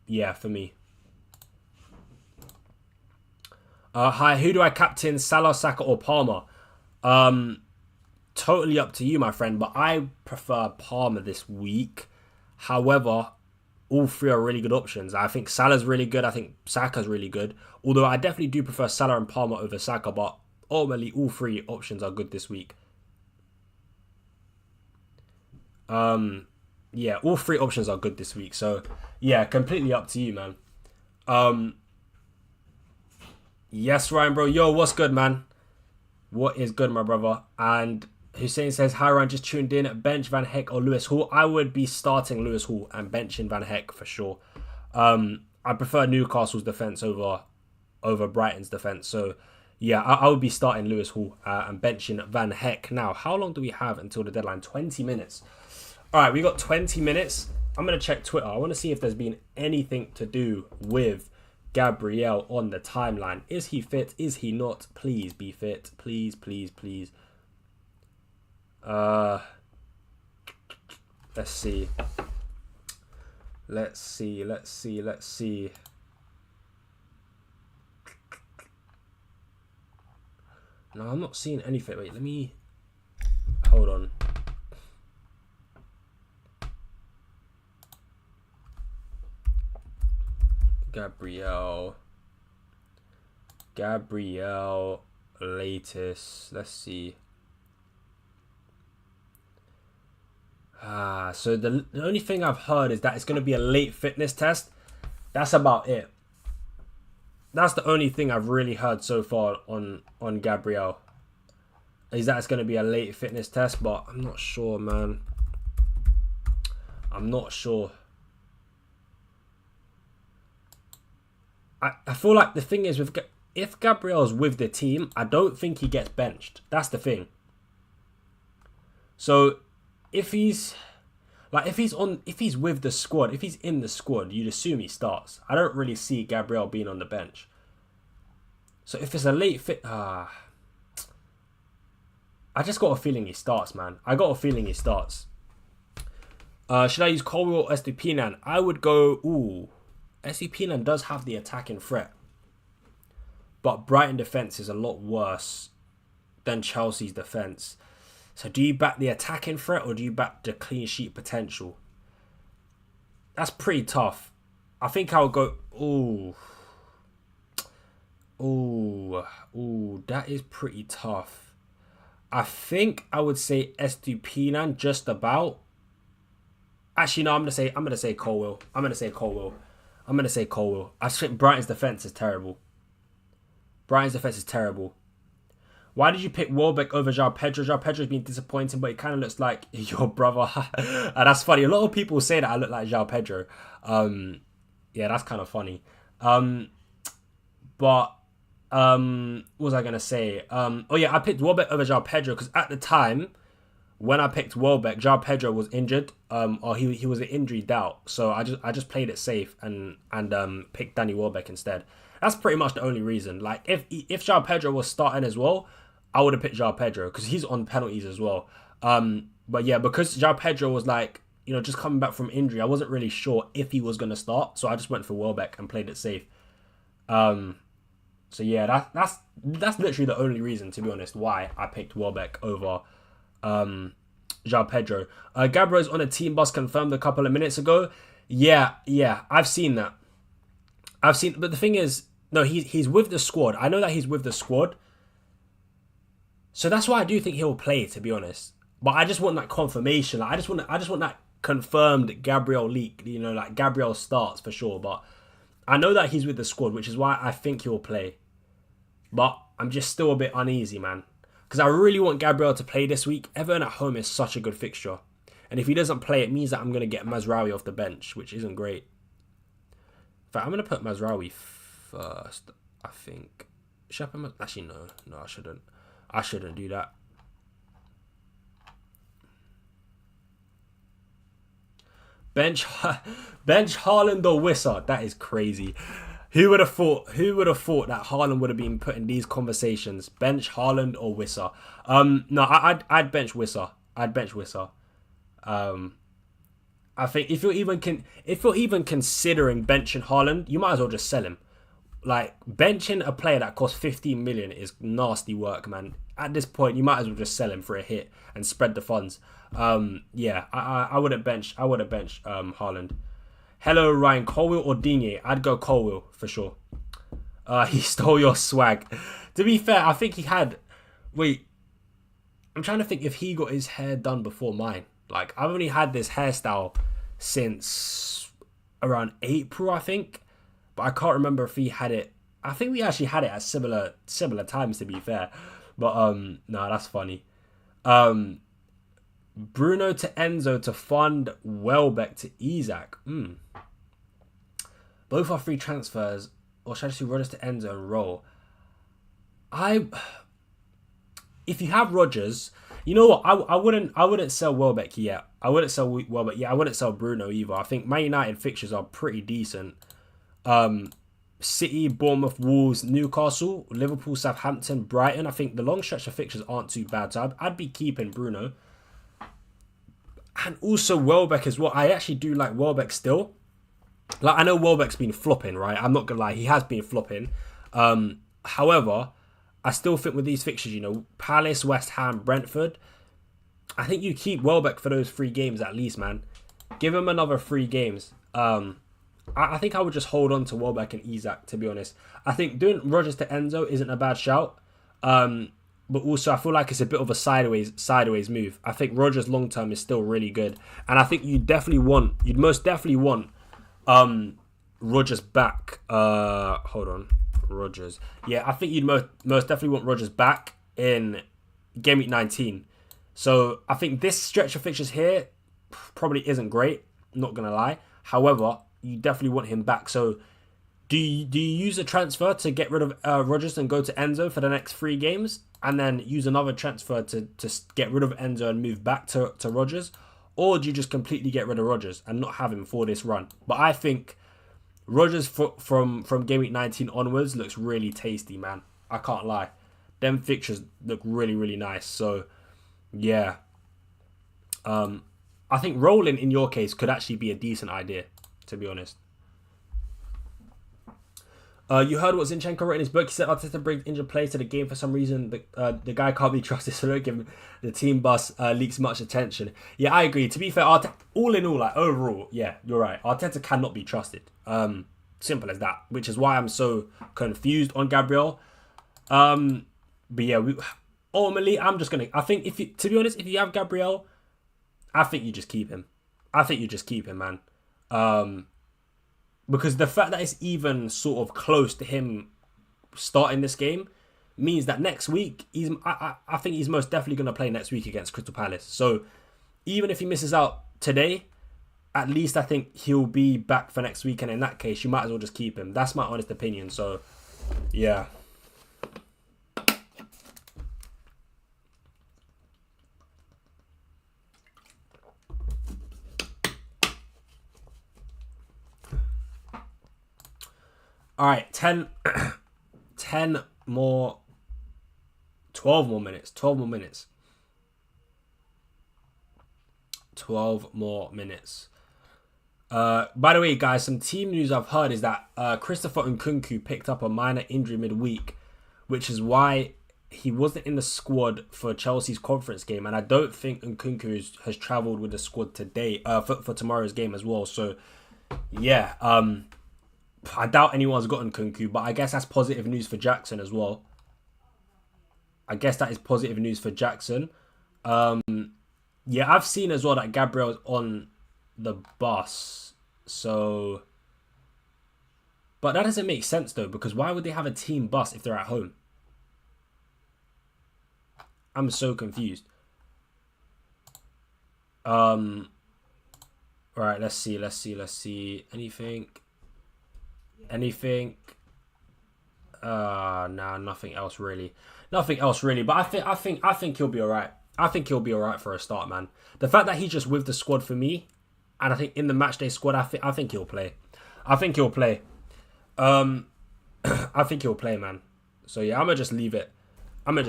Yeah, for me. Hi, who do I captain? Salah, Saka or Palmer? totally up to you, my friend, but I prefer Palmer this week. However, all three are really good options. I think Salah's really good. I think Saka's really good. Although I definitely do prefer Salah and Palmer over Saka, but ultimately all three options are good this week. Yeah, all three options are good this week. So, yeah, completely up to you, man. Yes, Ryan, bro. Yo, what's good, man? What is good, my brother? And Hussein says, hi, Ryan, just tuned in. Bench Van Heck or Lewis Hall? I would be starting Lewis Hall and benching Van Heck for sure. I prefer Newcastle's defence over Brighton's defence. So, yeah, I would be starting Lewis Hall and benching Van Heck. Now, how long do we have until the deadline? 20 minutes. All right, we got 20 minutes. I'm going to check Twitter. I want to see if there's been anything to do with Gabriel on the timeline. Is he fit? Is he not? Please be fit. Please, please, please. Let's see. Let's see. No, I'm not seeing anything. Wait, let me... Hold on. Gabriel latest. Let's see. So the only thing I've heard is that it's going to be a late fitness test. That's about it. That's the only thing I've really heard so far on Gabriel. Is that it's going to be a late fitness test, but I'm not sure, man. I'm not sure. I feel like the thing is, if Gabriel's with the team, I don't think he gets benched. That's the thing. So if he's with the squad, if he's in the squad, you'd assume he starts. I don't really see Gabriel being on the bench. So if it's a late fit, I just got a feeling he starts, man. I got a feeling he starts. Should I use Colwell or Estupiñán? I would go, Estupiñán does have the attacking threat. But Brighton defence is a lot worse than Chelsea's defence. So do you back the attacking threat or do you back the clean sheet potential? That's pretty tough. I think I would go... that is pretty tough. I think I would say Estupiñán just about. Actually, no, I'm gonna say Colwell. I'm gonna say Colwell. I think Brighton's defence is terrible. Why did you pick Welbeck over João Pedro? João Pedro's been disappointing, but he kind of looks like your brother. And that's funny. A lot of people say that I look like João Pedro. Yeah, that's kind of funny. What was I going to say? I picked Welbeck over João Pedro because at the time, when I picked Welbeck, João Pedro was injured. Or he was an injury doubt. So I just played it safe and picked Danny Welbeck instead. That's pretty much the only reason. Like, if João Pedro was starting as well, I would have picked João Pedro because he's on penalties as well. But yeah, because João Pedro was like, just coming back from injury, I wasn't really sure if he was going to start. So I just went for Welbeck and played it safe. So yeah, that's literally the only reason, to be honest, why I picked Welbeck over João Pedro. Gabriel's on a team bus confirmed a couple of minutes ago. Yeah, I've seen that. But the thing is, no, he's with the squad. I know that he's with the squad. So that's why I do think he'll play, to be honest. But I just want that confirmation. Like, I just want that confirmed Gabriel leak. Like Gabriel starts for sure. But I know that he's with the squad, which is why I think he'll play. But I'm just still a bit uneasy, man. Because I really want Gabriel to play this week. Everton at home is such a good fixture. And if he doesn't play, it means that I'm going to get Mazraoui off the bench, which isn't great. In fact, I'm going to put Mazraoui first, I think. Should I put Actually, no, I shouldn't. I shouldn't do that. Bench Haaland or Wissa. That is crazy. Who would have thought that Haaland would have been put in these conversations? Bench Haaland or Wissa? No, I'd bench Wissa. I think if you're even considering benching Haaland, you might as well just sell him. Like, benching a player that costs 15 million is nasty work, man. at this point, you might as well just sell him for a hit and spread the funds. Yeah, I wouldn't bench. Haaland. Hello, Ryan. Colwill or Digne? I'd go Colwill for sure. He stole your swag. To be fair, I think he had. Wait, I'm trying to think if he got his hair done before mine. Like, I've only had this hairstyle since around April, I think. But I can't remember if he had it. I think we actually had it at similar times, to be fair. But no, that's funny. Bruno to Enzo to fund Welbeck to Isak. Both are free transfers. Or should I just do Rodgers to Enzo and roll? If you have Rodgers, you know what? I wouldn't sell Welbeck yet. I wouldn't sell Welbeck. Yeah, I wouldn't sell Bruno either. I think Man United fixtures are pretty decent. City, Bournemouth, Wolves, Newcastle, Liverpool, Southampton, Brighton. I think the long stretch of fixtures aren't too bad. So I'd be keeping Bruno. And also Welbeck as well. I actually do like Welbeck still. Like, I know Welbeck's been flopping, right? I'm not going to lie. He has been flopping. However, I still think with these fixtures, you know, Palace, West Ham, Brentford, I think you keep Welbeck for those 3 games at least, man. Give him another 3 games. I think I would just hold on to Welbeck and Isak, to be honest. I think doing Rodgers to Enzo isn't a bad shout. But also, I feel like it's a bit of a sideways move. I think Rodgers long term is still really good. And I think you'd most definitely want Rodgers back. Hold on. Rodgers. Yeah, I think you'd most definitely want Rodgers back in Game Week 19. So I think this stretch of fixtures here probably isn't great. Not going to lie. However, you definitely want him back. So do you use a transfer to get rid of Rodgers and go to Enzo for the next 3 games? And then use another transfer to get rid of Enzo and move back to Rodgers? Or do you just completely get rid of Rodgers and not have him for this run? But I think Rodgers from Game Week 19 onwards looks really tasty, man. I can't lie. Them fixtures look really, really nice. So, yeah. I think rolling in your case could actually be a decent idea, to be honest. You heard what Zinchenko wrote in his book. He said Arteta brings injured players to the game for some reason. The guy can't be trusted, so don't give him the team bus leaks much attention. Yeah, I agree. To be fair, all in all, like overall, yeah, you're right. Arteta cannot be trusted. Simple as that. Which is why I'm so confused on Gabriel. But yeah, ultimately, I'm just gonna. I think to be honest, if you have Gabriel, I think you just keep him. Man. Because the fact that it's even sort of close to him starting this game means that next week, I think he's most definitely going to play next week against Crystal Palace. So even if he misses out today, at least I think he'll be back for next week. And in that case, you might as well just keep him. That's my honest opinion. So, yeah. All right, 10 more, 12 more minutes. 12 more minutes. By the way, guys, some team news I've heard is that Christopher Nkunku picked up a minor injury midweek, which is why he wasn't in the squad for Chelsea's conference game. And I don't think Nkunku has travelled with the squad today for tomorrow's game as well. So, yeah, I doubt anyone's gotten Nkunku, but I guess that's positive news for Jackson as well. Yeah, I've seen as well that Gabriel's on the bus. So, but that doesn't make sense though, because why would they have a team bus if they're at home? I'm so confused. Right, let's see. Anything? Nah, nothing else really. But I think he'll be alright. I think he'll be alright for a start, man. The fact that he's just with the squad for me, and I think in the matchday squad, I think he'll play. I think he'll play, man. So yeah, I'm gonna just leave it. Let me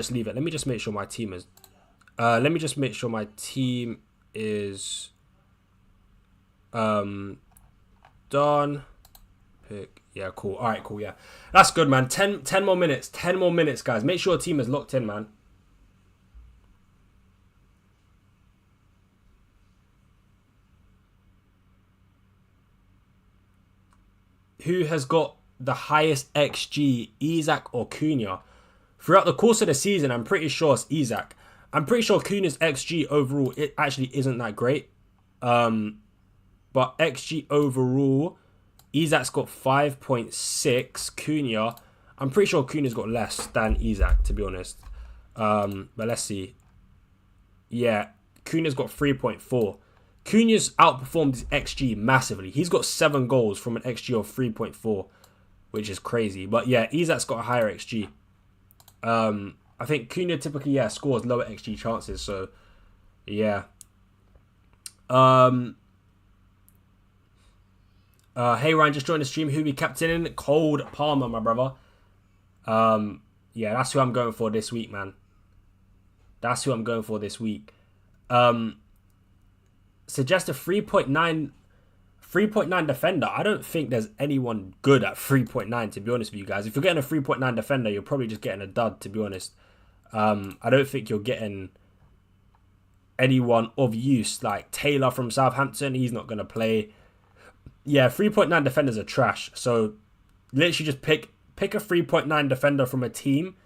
just make sure my team is. Done. Pick. Yeah, cool. Alright, cool, yeah. That's good, man. 10 more minutes. 10 more minutes, guys. Make sure your team is locked in, man. who has got the highest XG, Isak or Cunha? Throughout the course of the season, I'm pretty sure it's Isak. I'm pretty sure Cunha's XG overall, it actually isn't that great. But XG overall, Isak's got 5.6. Cunha, I'm pretty sure Cunha's got less than Isak, to be honest. But let's see. Yeah, Cunha's got 3.4. Cunha's outperformed his XG massively. He's got 7 goals from an XG of 3.4, which is crazy. But yeah, Isak's got a higher XG. I think Cunha typically, scores lower XG chances. So, yeah. Hey Ryan, just joined the stream. Who be captaining? Cold Palmer, my brother. Yeah, that's who I'm going for this week, man. That's who I'm going for this week. Suggest a 3.9 defender. I don't think there's anyone good at 3.9, to be honest with you guys. If you're getting a 3.9 defender, you're probably just getting a dud, to be honest. I don't think you're getting anyone of use. Like Taylor from Southampton, he's not going to play. Yeah, 3.9 defenders are trash. So literally just pick a 3.9 defender from a team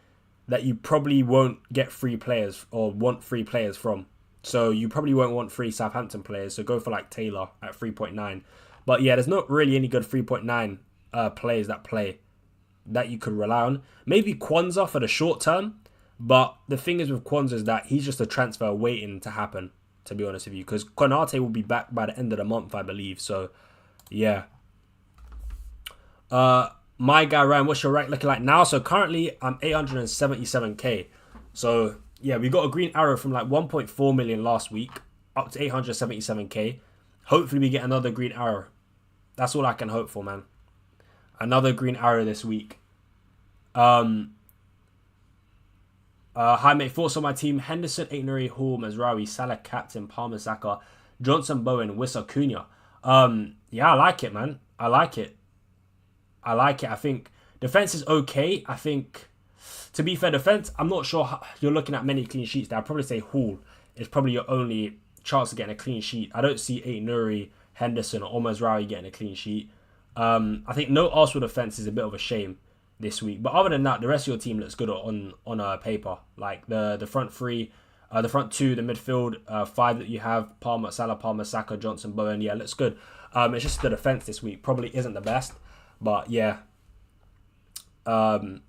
that you probably won't get free players or want free players from. So you probably won't want free Southampton players. So go for like Taylor at 3.9. But yeah, there's not really any good 3.9 players that you could rely on. Maybe Kwanzaa for the short term. But the thing is with Kwanzaa is that he's just a transfer waiting to happen, to be honest with you. Because Konate will be back by the end of the month, I believe. So, yeah. My guy, Ryan, what's your rank looking like now? So currently, I'm 877k. So, yeah, we got a green arrow from like 1.4 million last week up to 877k. Hopefully, we get another green arrow. That's all I can hope for, man. Another green arrow this week. Hi, mate. Thoughts on my team? Henderson, Aït-Nouri, Hall, Mazraoui, Salah, captain, Palmer, Saka, Johnson, Bowen, Wissa, Cunha. Yeah, I like it, man. I like it. I think defense is okay. I think, to be fair, defense, I'm not sure you're looking at many clean sheets there. I'd probably say Hall is probably your only chance of getting a clean sheet. I don't see Aït-Nouri, Henderson, or Mazraoui getting a clean sheet. I think no Arsenal defense is a bit of a shame this week. But other than that, the rest of your team looks good on paper. Like the front three, the front two, the midfield, 5 that you have, Palmer, Salah, Palmer, Saka, Johnson, Bowen. Yeah, looks good. It's just the defense this week probably isn't the best. But yeah. Sorry,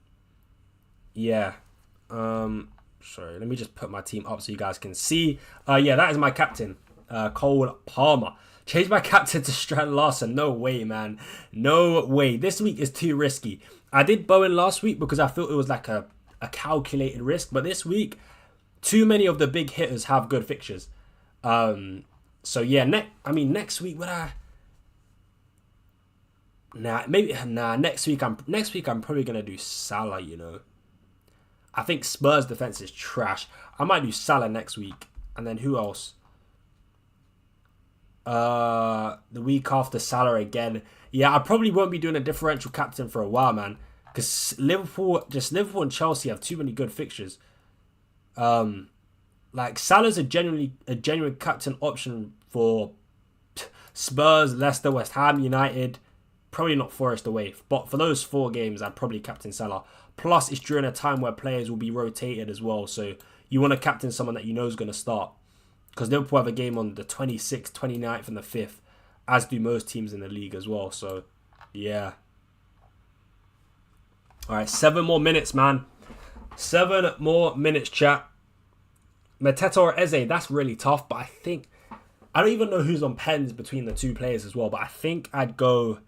let me just put my team up so you guys can see. Yeah, that is my captain, Cole Palmer. Change my captain to Strand Larson. No way, man. No way. This week is too risky. I did Bowen last week because I felt it was like a calculated risk. But this week, too many of the big hitters have good fixtures. So yeah, next week would I? Next week I'm probably gonna do Salah. You know, I think Spurs defense is trash. I might do Salah next week, and then who else? The week after Salah again. Yeah, I probably won't be doing a differential captain for a while, man. Because Liverpool and Chelsea have too many good fixtures. Like Salah's a genuine captain option for Spurs, Leicester, West Ham, United. Probably not Forest away. But for those 4 games, I'd probably captain Salah. Plus, it's during a time where players will be rotated as well. So you want to captain someone that you know is going to start. Because Liverpool have a game on the 26th, 29th, and the 5th. As do most teams in the league as well. So, yeah. Alright, 7 more minutes, man. 7 more minutes, chat. Mateta or Eze, that's really tough. But I don't even know who's on pens between the 2 players as well. But I think I'd go...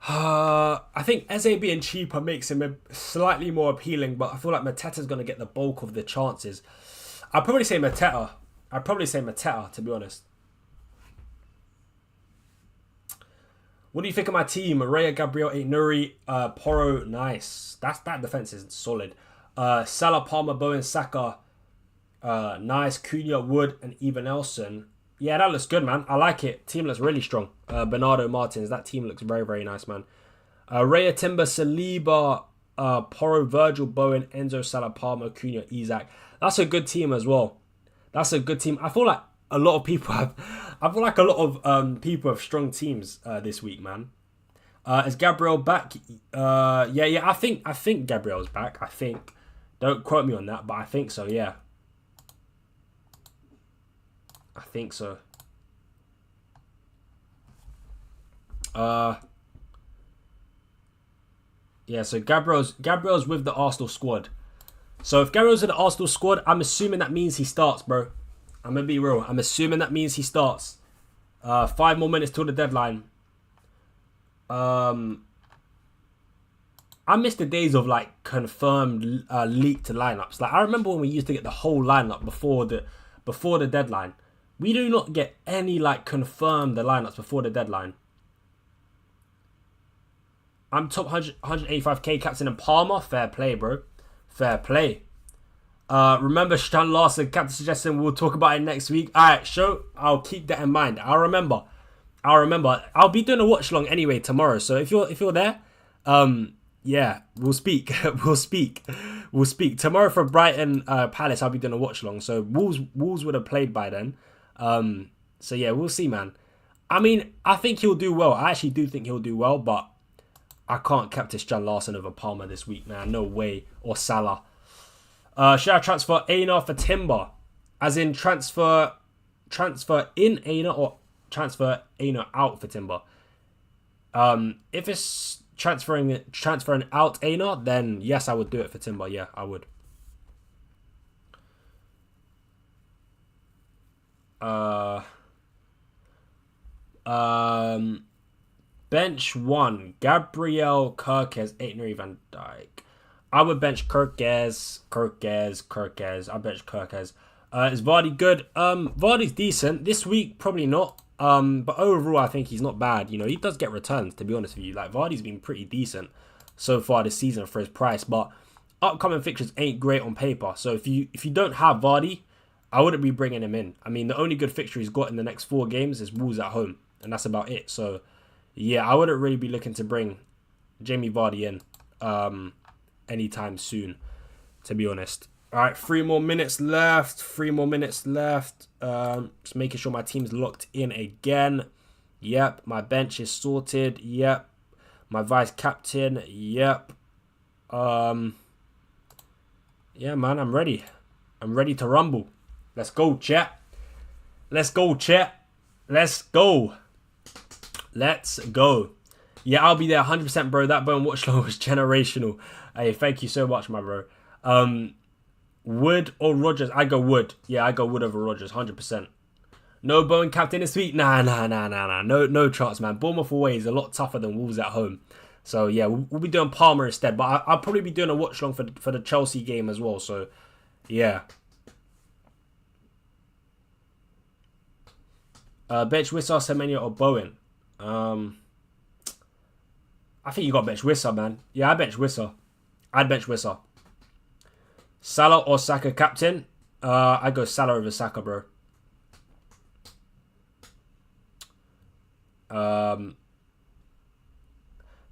I think Eze being cheaper makes him slightly more appealing. But I feel like Mateta's going to get the bulk of the chances. I'd probably say Mateta, to be honest. What do you think of my team? Raya, Gabriel, Aït-Nouri, Porro, nice. That defense is solid. Salah, Palmer, Bowen, Saka, nice. Cunha, Wood, and Even Nelson. Yeah, that looks good, man. I like it. Team looks really strong. Bernardo Martins, that team looks very, very nice, man. Raya, Timber, Saliba, Porro, Virgil, Bowen, Enzo, Salah, Palmer, Cunha, Isak. That's a good team as well. That's a good team. I feel like a lot of people have strong teams this week, man. Is Gabriel back? Yeah. I think Gabriel's back. I think. Don't quote me on that, but I think so. Yeah. I think so. Yeah. So Gabriel's with the Arsenal squad. So if Gabriel's in the Arsenal squad, I'm assuming that means he starts, bro. I'm gonna be real. I'm assuming that means he starts. 5 more minutes till the deadline. I miss the days of like confirmed leaked lineups. Like I remember when we used to get the whole lineup before the deadline. We do not get any like confirmed the lineups before the deadline. I'm top 185k captain in Palmer. Fair play, bro. Fair play. Remember Stan Larson captain suggestion. We'll talk about it next week. Alright, show. I'll keep that in mind. I'll remember. I'll be doing a watch long anyway tomorrow. So if you're there, yeah, we'll speak. we'll speak tomorrow for Brighton Palace. I'll be doing a watch long. So Wolves would have played by then. So yeah, we'll see, man. I mean, I think he'll do well. I actually do think he'll do well, but I can't captain Stan Larson over Palmer this week, man. No way. Or Salah. Should I transfer Aina for Timber? As in transfer in Aina or transfer Aina out for Timber? If it's transferring out Aina, then yes, I would do it for Timber. Yeah, I would. Bench 1. Gabriel, Kirkes, Aitnery, Van Dijk. I would bench Kirkes. I bench Kirkes. Is Vardy good? Vardy's decent. This week, probably not. But overall, I think he's not bad. You know, he does get returns, to be honest with you. Like, Vardy's been pretty decent so far this season for his price. But upcoming fixtures ain't great on paper. So if you don't have Vardy, I wouldn't be bringing him in. I mean, the only good fixture he's got in the next 4 games is Wolves at home. And that's about it. So, yeah, I wouldn't really be looking to bring Jamie Vardy in anytime soon, to be honest. All right, 3 more minutes left. Just making sure my team's locked in again. Yep, my bench is sorted. Yep, my vice captain. Yep. Yeah, man, I'm ready. I'm ready to rumble. Let's go, chat. Let's go. Yeah, I'll be there 100%, bro. That bone watch long was generational. Hey, thank you so much, my bro. Wood or Rodgers? I go Wood. Yeah, I go Wood over Rodgers, 100%. No Bowen captain this week? Nah. No chance, man. Bournemouth away is a lot tougher than Wolves at home. So, yeah, we'll be doing Palmer instead. But I'll probably be doing a watch long for the Chelsea game as well. So, yeah. Bench Wissa, Semenya or Bowen? I think you got bench Wissa, man. Yeah, I bench Wissa. I'd bench Wissa. Salah or Saka captain? I go Salah over Saka, bro.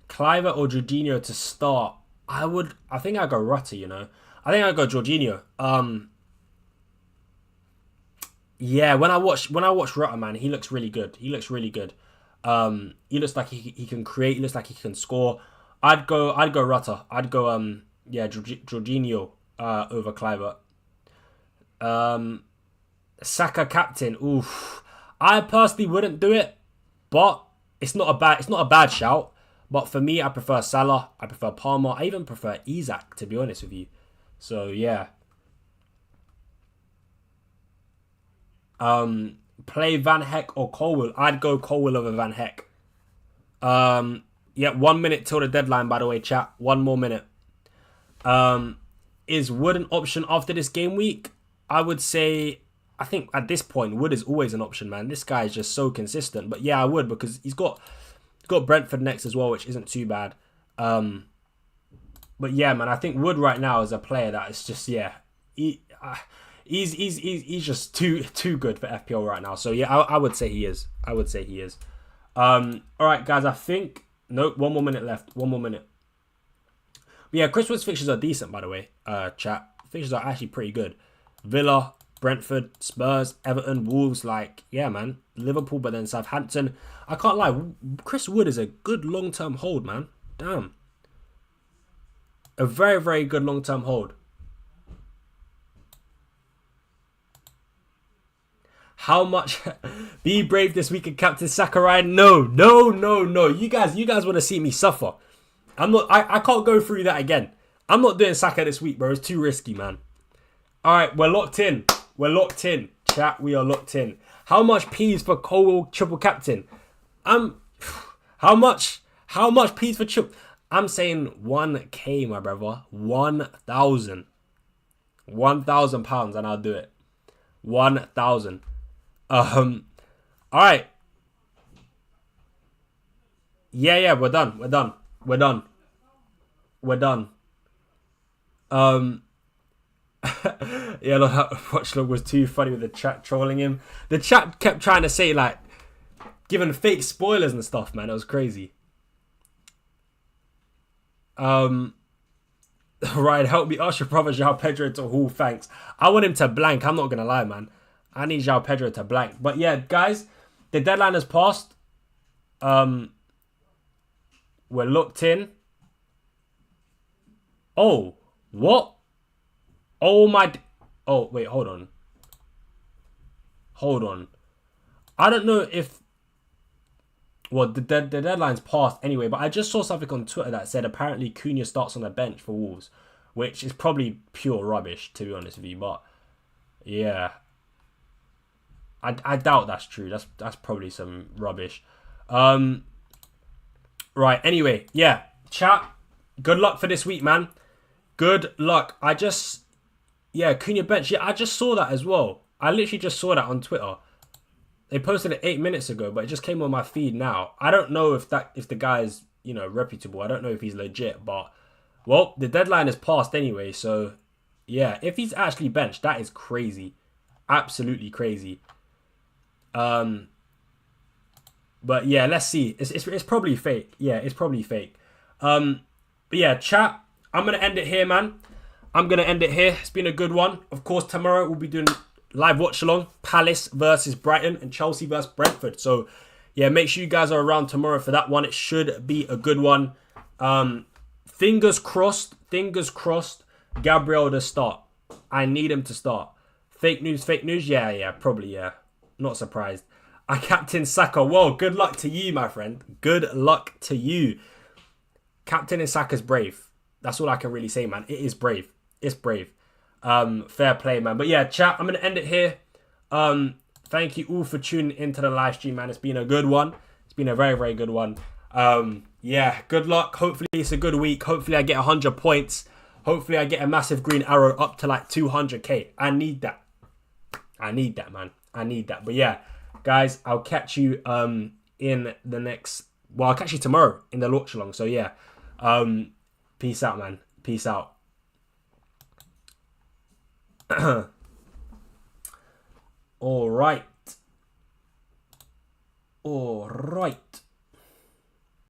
Cliver or Jorginho to start? I think I go Rutter, you know. I think I go Jorginho. Yeah, when I watch Rutter, man, he looks really good. He looks like he can create. He looks like he can score. I'd go Rutter. I'd go Jorginho over Cliver. Saka captain. Oof. I personally wouldn't do it, but it's not a bad shout. But for me, I prefer Salah. I prefer Palmer. I even prefer Isak, to be honest with you. So yeah. Play Van Heck or Colwill? I'd go Colwill over Van Heck. Yeah, 1 minute till the deadline, by the way, chat. 1 more minute. Is Wood an option after this game week? I would say, I think at this point, Wood is always an option, man. This guy is just so consistent. But yeah, I would, because he's got Brentford next as well, which isn't too bad. But yeah, man, I think Wood right now is a player that is just, yeah, he's just too good for FPL right now. So yeah, I would say he is. All right, guys, I think nope. 1 more minute left. 1 more minute. But yeah, Christmas fixtures are decent, by the way. Chat fixtures are actually pretty good. Villa, Brentford, Spurs, Everton, Wolves. Like, yeah, man. Liverpool, but then Southampton. I can't lie. Chris Wood is a good long-term hold, man. Damn. A very, very good long-term hold. How much? Be brave this week and Captain Sakurai. No. You guys want to see me suffer. I'm not. I can't go through that again. I'm not doing Saka this week, bro. It's too risky, man. All right, we're locked in. Chat, we are locked in. How much P's for Cole triple captain? How much P's for triple? I'm saying 1k, my brother. 1,000. £1,000 and I'll do it. 1,000. All right. Yeah, we're done. Yeah, look, that watch log was too funny with the chat trolling him. The chat kept trying to say, like, giving fake spoilers and stuff, man. It was crazy. Right, help me ask your brother João Pedro to haul, thanks. I want him to blank, I'm not gonna lie, man. I need João Pedro to blank. But yeah, guys, the deadline has passed. We're locked in. Oh, what? Oh my... Oh, wait, hold on. I don't know if... Well, the deadline's passed anyway, but I just saw something on Twitter that said apparently Cunha starts on the bench for Wolves, which is probably pure rubbish, to be honest with you, but yeah. I doubt that's true. That's probably some rubbish. Right, anyway, yeah. Chat, good luck for this week, man. Good luck. Yeah, Cunha bench. Yeah, I just saw that as well. I literally just saw that on Twitter. They posted it 8 minutes ago, but it just came on my feed now. I don't know if the guy is, you know, reputable. I don't know if he's legit, but well, the deadline is passed anyway. So yeah, if he's actually benched, that is crazy, absolutely crazy. But yeah, let's see. It's probably fake. Yeah, it's probably fake. But yeah, chat. I'm gonna end it here, man. It's been a good one. Of course, tomorrow we'll be doing live watch along, Palace versus Brighton and Chelsea versus Brentford. So yeah, make sure you guys are around tomorrow for that one. It should be a good one. Fingers crossed. Gabriel to start. I need him to start. Fake news. Yeah, probably, yeah. Not surprised. I captain Saka. Whoa, good luck to you, my friend. Good luck to you. Captain Saka's brave. That's all I can really say, man. It is brave. It's brave. Fair play, man. But yeah, chat, I'm gonna end it here. Thank you all for tuning into the live stream, man. It's been a good one. It's been a very, very good one. Yeah, good luck. Hopefully it's a good week. Hopefully I get 100 points. Hopefully I get a massive green arrow up to like 200k. I need that, man. I need that. But yeah, guys, I'll catch you in the next... Well, I'll catch you tomorrow in the launch along. So yeah, peace out, man. Peace out. All right.